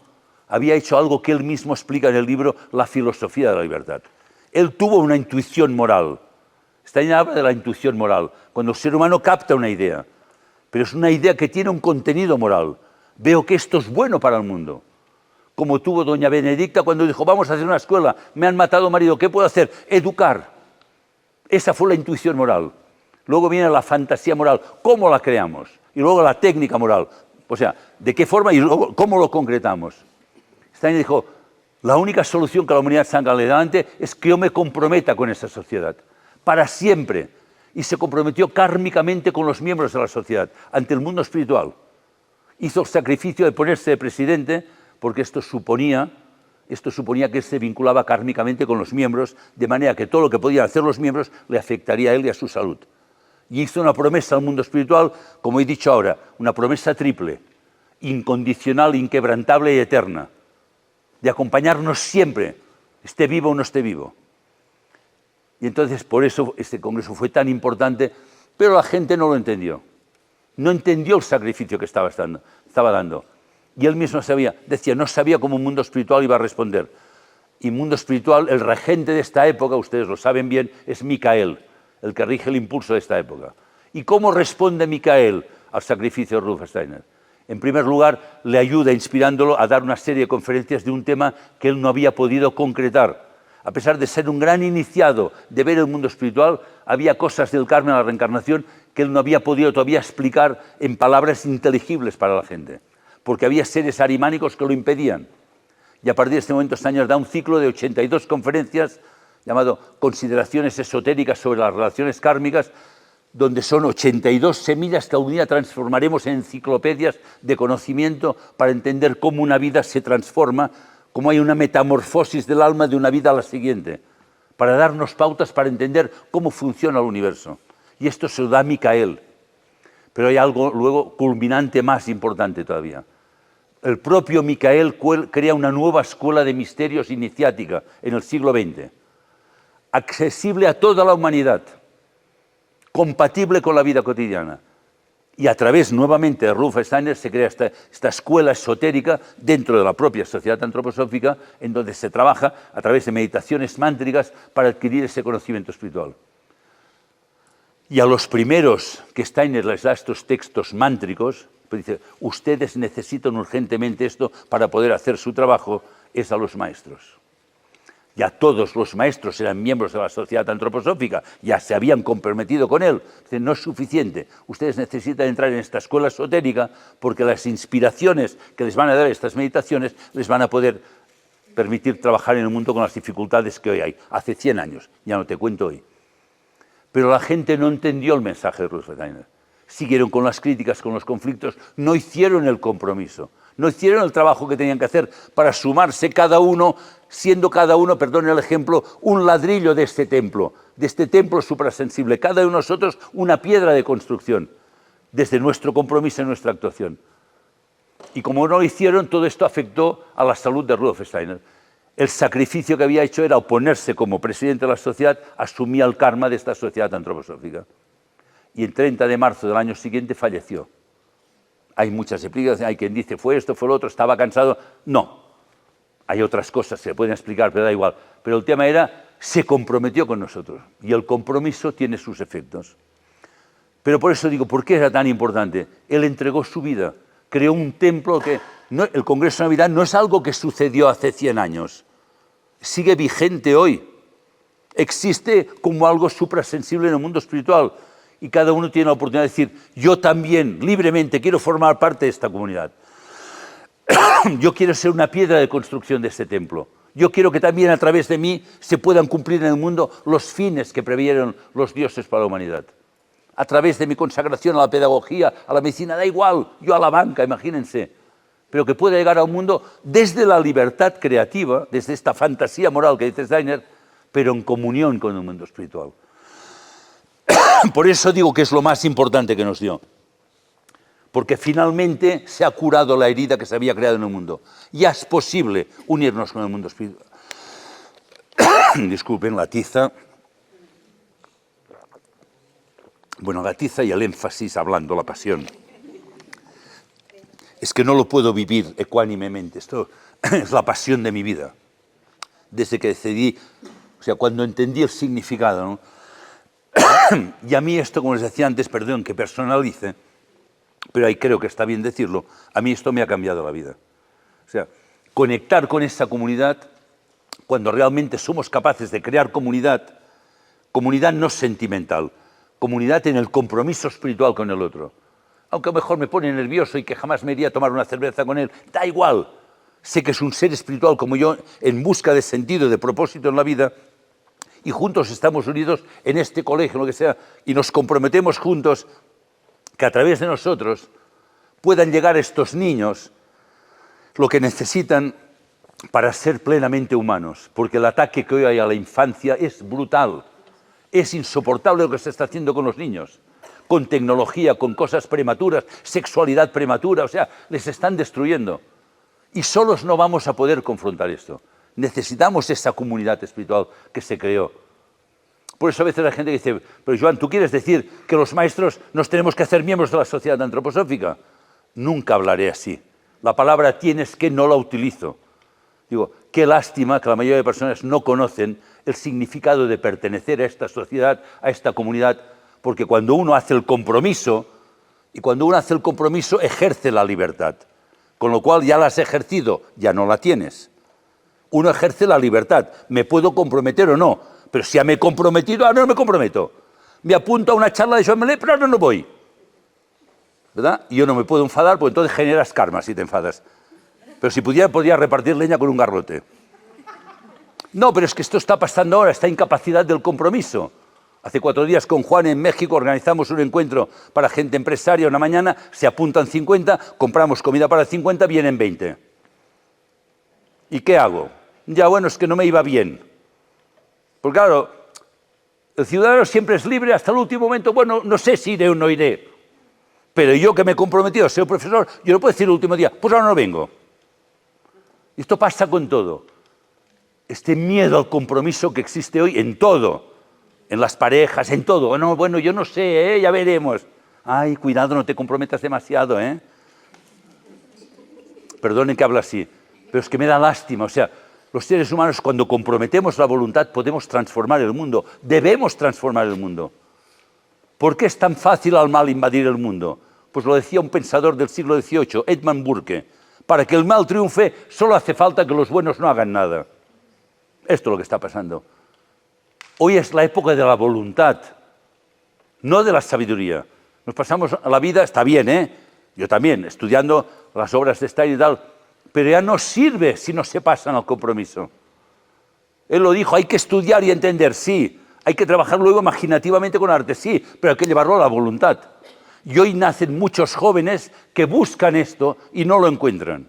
A: Había hecho algo que él mismo explica en el libro La filosofía de la libertad. Él tuvo una intuición moral. Steiner habla de la intuición moral, cuando el ser humano capta una idea, pero es una idea que tiene un contenido moral. Veo que esto es bueno para el mundo. Como tuvo doña Benedicta cuando dijo, vamos a hacer una escuela, me han matado marido, ¿qué puedo hacer? Educar. Esa fue la intuición moral. Luego viene la fantasía moral, ¿cómo la creamos? Y luego la técnica moral, o sea, ¿de qué forma y luego cómo lo concretamos? Steiner dijo, la única solución que la humanidad salga adelante es que yo me comprometa con esa sociedad, para siempre. Y se comprometió kármicamente con los miembros de la sociedad, ante el mundo espiritual. Hizo el sacrificio de ponerse de presidente, porque esto suponía que él se vinculaba kármicamente con los miembros, de manera que todo lo que podían hacer los miembros le afectaría a él y a su salud. Y hizo una promesa al mundo espiritual, como he dicho ahora, una promesa triple, incondicional, inquebrantable y eterna, de acompañarnos siempre, esté vivo o no esté vivo. Y entonces por eso este congreso fue tan importante, pero la gente no lo entendió. No entendió el sacrificio que estaba dando. Y él mismo decía, no sabía cómo un mundo espiritual iba a responder. Y mundo espiritual, el regente de esta época, ustedes lo saben bien, es Micael, el que rige el impulso de esta época. ¿Y cómo responde Micael al sacrificio de Rudolf Steiner? En primer lugar, le ayuda inspirándolo a dar una serie de conferencias de un tema que él no había podido concretar. A pesar de ser un gran iniciado de ver el mundo espiritual, había cosas del karma de la reencarnación que él no había podido todavía explicar en palabras inteligibles para la gente, porque había seres arimánicos que lo impedían. Y a partir de este momento Steiner da un ciclo de 82 conferencias llamado Consideraciones esotéricas sobre las relaciones kármicas, donde son 82 semillas que algún día transformaremos en enciclopedias de conocimiento para entender cómo una vida se transforma, cómo hay una metamorfosis del alma de una vida a la siguiente, para darnos pautas para entender cómo funciona el universo. Y esto se lo da Micael. Pero hay algo luego culminante más importante todavía. El propio Micael crea una nueva escuela de misterios iniciática en el siglo XX, accesible a toda la humanidad, compatible con la vida cotidiana. Y a través, nuevamente, de Rudolf Steiner se crea esta escuela esotérica dentro de la propia sociedad antroposófica, en donde se trabaja a través de meditaciones mántricas para adquirir ese conocimiento espiritual. Y a los primeros que Steiner les da estos textos mántricos, Pero dice, ustedes necesitan urgentemente esto para poder hacer su trabajo, es a los maestros. Ya todos los maestros eran miembros de la sociedad antroposófica, ya se habían comprometido con él. Dice, no es suficiente, ustedes necesitan entrar en esta escuela esotérica porque las inspiraciones que les van a dar estas meditaciones les van a poder permitir trabajar en el mundo con las dificultades que hoy hay. Hace 100 años, ya no te cuento hoy. Pero la gente no entendió el mensaje de Rudolf Steiner. Siguieron con las críticas, con los conflictos, no hicieron el compromiso, no hicieron el trabajo que tenían que hacer para sumarse cada uno, siendo cada uno, perdón el ejemplo, un ladrillo de este templo suprasensible, cada uno de nosotros una piedra de construcción, desde nuestro compromiso y nuestra actuación. Y como no lo hicieron, todo esto afectó a la salud de Rudolf Steiner. El sacrificio que había hecho era oponerse como presidente de la sociedad, asumía el karma de esta sociedad antroposófica. Y el 30 de marzo del año siguiente falleció. Hay muchas explicaciones, hay quien dice fue esto, fue lo otro, estaba cansado. No, hay otras cosas, se pueden explicar, pero da igual. Pero el tema era, se comprometió con nosotros y el compromiso tiene sus efectos. Pero por eso digo, ¿por qué era tan importante? Él entregó su vida, creó un templo que... No, el Congreso de Navidad no es algo que sucedió hace 100 años, sigue vigente hoy. Existe como algo suprasensible en el mundo espiritual. Y cada uno tiene la oportunidad de decir, yo también, libremente, quiero formar parte de esta comunidad. Yo quiero ser una piedra de construcción de este templo. Yo quiero que también a través de mí se puedan cumplir en el mundo los fines que previeron los dioses para la humanidad. A través de mi consagración a la pedagogía, a la medicina, da igual, yo a la banca, imagínense. Pero que pueda llegar a un mundo desde la libertad creativa, desde esta fantasía moral que dice Steiner, pero en comunión con el mundo espiritual. Por eso digo que es lo más importante que nos dio. Porque finalmente se ha curado la herida que se había creado en el mundo. Ya es posible unirnos con el mundo espiritual. Disculpen la tiza. Bueno, la tiza y el énfasis hablando, la pasión. Es que no lo puedo vivir ecuánimemente. Esto es la pasión de mi vida. Desde que decidí, o sea, cuando entendí el significado, ¿no? Y a mí esto, como les decía antes, perdón, que personalice, pero ahí creo que está bien decirlo, a mí esto me ha cambiado la vida. O sea, conectar con esa comunidad, cuando realmente somos capaces de crear comunidad, comunidad no sentimental, comunidad en el compromiso espiritual con el otro. Aunque a lo mejor me pone nervioso y que jamás me iría a tomar una cerveza con él, da igual. Sé que es un ser espiritual como yo, en busca de sentido, de propósito en la vida, y juntos estamos unidos en este colegio, lo que sea, y nos comprometemos juntos que a través de nosotros puedan llegar estos niños lo que necesitan para ser plenamente humanos, porque el ataque que hoy hay a la infancia es brutal, es insoportable lo que se está haciendo con los niños, con tecnología, con cosas prematuras, sexualidad prematura, o sea, les están destruyendo. Y solos no vamos a poder confrontar esto. Necesitamos esa comunidad espiritual que se creó. Por eso a veces la gente dice, pero Joan, ¿tú quieres decir que los maestros nos tenemos que hacer miembros de la sociedad antroposófica? Nunca hablaré así. La palabra tienes que no la utilizo. Digo, qué lástima que la mayoría de personas no conocen el significado de pertenecer a esta sociedad, a esta comunidad, porque cuando uno hace el compromiso, y cuando uno hace el compromiso ejerce la libertad, con lo cual ya la has ejercido, ya no la tienes. Uno ejerce la libertad, me puedo comprometer o no, pero si ya me he comprometido, ahora no me comprometo. Me apunto a una charla de Joan Melé, pero ahora no voy. ¿Verdad? Y yo no me puedo enfadar, porque entonces generas karma si te enfadas. Pero si pudiera, podría repartir leña con un garrote. No, pero es que esto está pasando ahora, esta incapacidad del compromiso. Hace 4 días con Juan en México organizamos un encuentro para gente empresaria una mañana, se apuntan 50, compramos comida para 50, vienen 20. ¿Y qué hago? Ya bueno, es que no me iba bien. Porque claro, el ciudadano siempre es libre hasta el último momento, bueno, no sé si iré o no iré. Pero yo que me he comprometido a ser profesor, yo no puedo decir el último día, pues ahora no vengo. Y esto pasa con todo. Este miedo al compromiso que existe hoy en todo. En las parejas, en todo. No, bueno, yo no sé, ya veremos. Ay, cuidado, no te comprometas demasiado, ¿eh? Perdonen que hable así, pero es que me da lástima. O sea, los seres humanos cuando comprometemos la voluntad podemos transformar el mundo. Debemos transformar el mundo. ¿Por qué es tan fácil al mal invadir el mundo? Pues lo decía un pensador del siglo XVIII, Edmund Burke. Para que el mal triunfe, solo hace falta que los buenos no hagan nada. Esto es lo que está pasando. Hoy es la época de la voluntad, no de la sabiduría. Nos pasamos la vida, está bien, ¿eh? Yo también, estudiando las obras de Stein y tal, pero ya no sirve si no se pasan al compromiso. Él lo dijo, hay que estudiar y entender, sí. Hay que trabajar luego imaginativamente con arte, sí, pero hay que llevarlo a la voluntad. Y hoy nacen muchos jóvenes que buscan esto y no lo encuentran.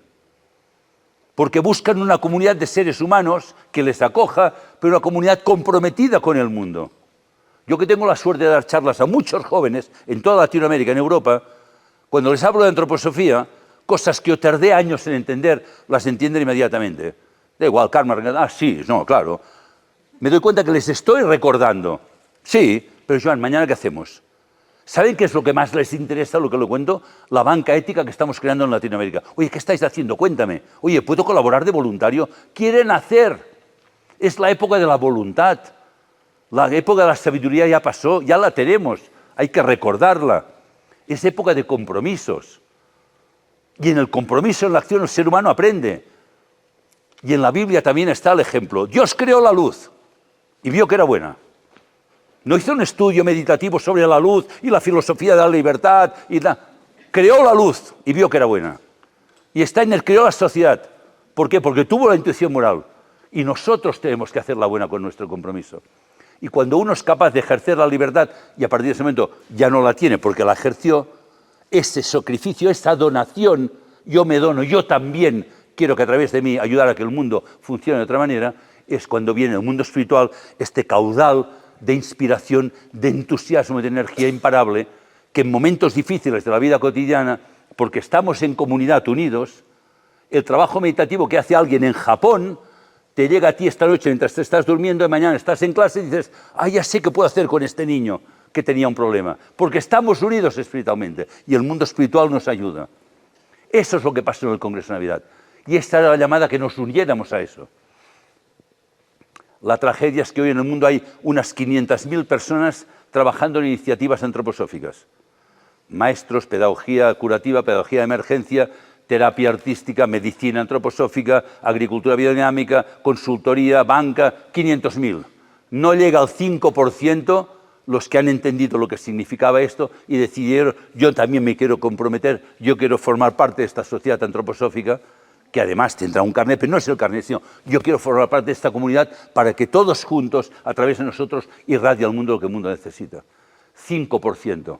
A: Porque buscan una comunidad de seres humanos que les acoja, pero una comunidad comprometida con el mundo. Yo que tengo la suerte de dar charlas a muchos jóvenes en toda Latinoamérica, en Europa, cuando les hablo de antroposofía, cosas que yo tardé años en entender, las entienden inmediatamente. Da igual, Carmen, sí, no, claro. Me doy cuenta que les estoy recordando. Sí, pero Joan, ¿mañana qué hacemos? ¿Saben qué es lo que más les interesa, lo que le cuento? La banca ética que estamos creando en Latinoamérica. Oye, ¿qué estáis haciendo? Cuéntame. Oye, ¿puedo colaborar de voluntario? Quieren hacer. Es la época de la voluntad. La época de la sabiduría ya pasó, ya la tenemos. Hay que recordarla. Es época de compromisos. Y en el compromiso, en la acción, el ser humano aprende. Y en la Biblia también está el ejemplo. Dios creó la luz y vio que era buena. No hizo un estudio meditativo sobre la luz y la filosofía de la libertad. Creó la luz y vio que era buena. Y Steiner creó la sociedad. ¿Por qué? Porque tuvo la intuición moral. Y nosotros tenemos que hacerla buena con nuestro compromiso. Y cuando uno es capaz de ejercer la libertad y a partir de ese momento ya no la tiene porque la ejerció, ese sacrificio, esa donación, yo me dono, yo también quiero que a través de mí ayudar a que el mundo funcione de otra manera, es cuando viene el mundo espiritual, este caudal de inspiración, de entusiasmo, de energía imparable, que en momentos difíciles de la vida cotidiana, porque estamos en comunidad unidos, el trabajo meditativo que hace alguien en Japón te llega a ti esta noche mientras te estás durmiendo y mañana estás en clase y dices, ya sé qué puedo hacer con este niño que tenía un problema, porque estamos unidos espiritualmente y el mundo espiritual nos ayuda. Eso es lo que pasó en el Congreso de Navidad. Y esta era la llamada que nos uniéramos a eso. La tragedia es que hoy en el mundo hay unas 500.000 personas trabajando en iniciativas antroposóficas. Maestros, pedagogía curativa, pedagogía de emergencia, terapia artística, medicina antroposófica, agricultura biodinámica, consultoría, banca, 500.000. No llega al 5% los que han entendido lo que significaba esto y decidieron, yo también me quiero comprometer, yo quiero formar parte de esta sociedad antroposófica, que además tendrá un carnet, pero no es el carnet, sino yo quiero formar parte de esta comunidad para que todos juntos, a través de nosotros, irradie al mundo lo que el mundo necesita. 5%.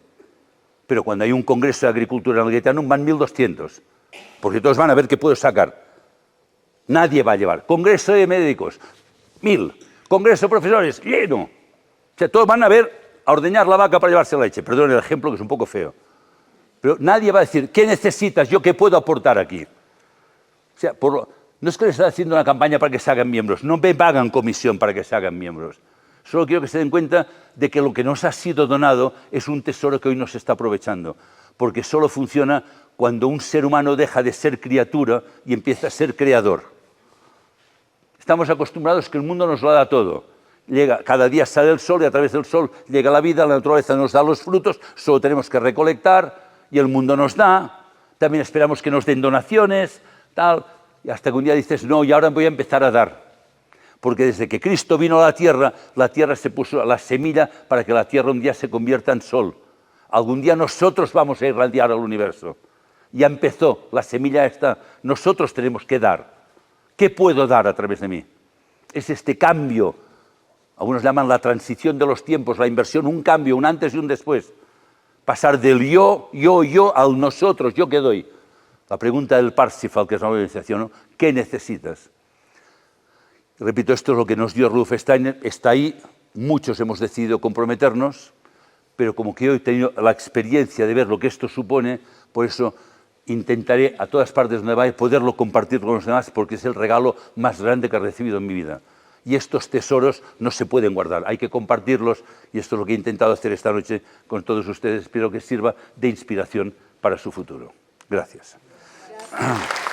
A: Pero cuando hay un congreso de agricultura en el Gaetanum van 1.200, porque todos van a ver qué puedo sacar. Nadie va a llevar. Congreso de médicos, 1.000. Congreso de profesores, lleno. O sea, todos van a ver a ordeñar la vaca para llevarse la leche. Perdón el ejemplo, que es un poco feo. Pero nadie va a decir, ¿qué necesitas? ¿Yo qué puedo aportar aquí? O sea, no es que les esté haciendo una campaña para que se hagan miembros, no me pagan comisión para que se hagan miembros. Solo quiero que se den cuenta de que lo que nos ha sido donado es un tesoro que hoy nos está aprovechando, porque solo funciona cuando un ser humano deja de ser criatura y empieza a ser creador. Estamos acostumbrados que el mundo nos lo da todo. Cada día sale el sol y a través del sol llega la vida, la naturaleza nos da los frutos, solo tenemos que recolectar y el mundo nos da. También esperamos que nos den donaciones, tal, y hasta que un día dices, no, y ahora voy a empezar a dar. Porque desde que Cristo vino a la tierra se puso la semilla para que la tierra un día se convierta en sol. Algún día nosotros vamos a irradiar al universo. Ya empezó, la semilla está, nosotros tenemos que dar. ¿Qué puedo dar a través de mí? Es este cambio, algunos llaman la transición de los tiempos, la inversión, un cambio, un antes y un después. Pasar del yo, al nosotros, yo qué doy. La pregunta del Parsifal, que es una organización, ¿no? ¿Qué necesitas? Repito, esto es lo que nos dio Rudolf Steiner, está ahí, muchos hemos decidido comprometernos, pero como que hoy he tenido la experiencia de ver lo que esto supone, por eso intentaré a todas partes donde vaya poderlo compartir con los demás, porque es el regalo más grande que he recibido en mi vida. Y estos tesoros no se pueden guardar, hay que compartirlos, y esto es lo que he intentado hacer esta noche con todos ustedes. Espero que sirva de inspiración para su futuro. Gracias. Gracias.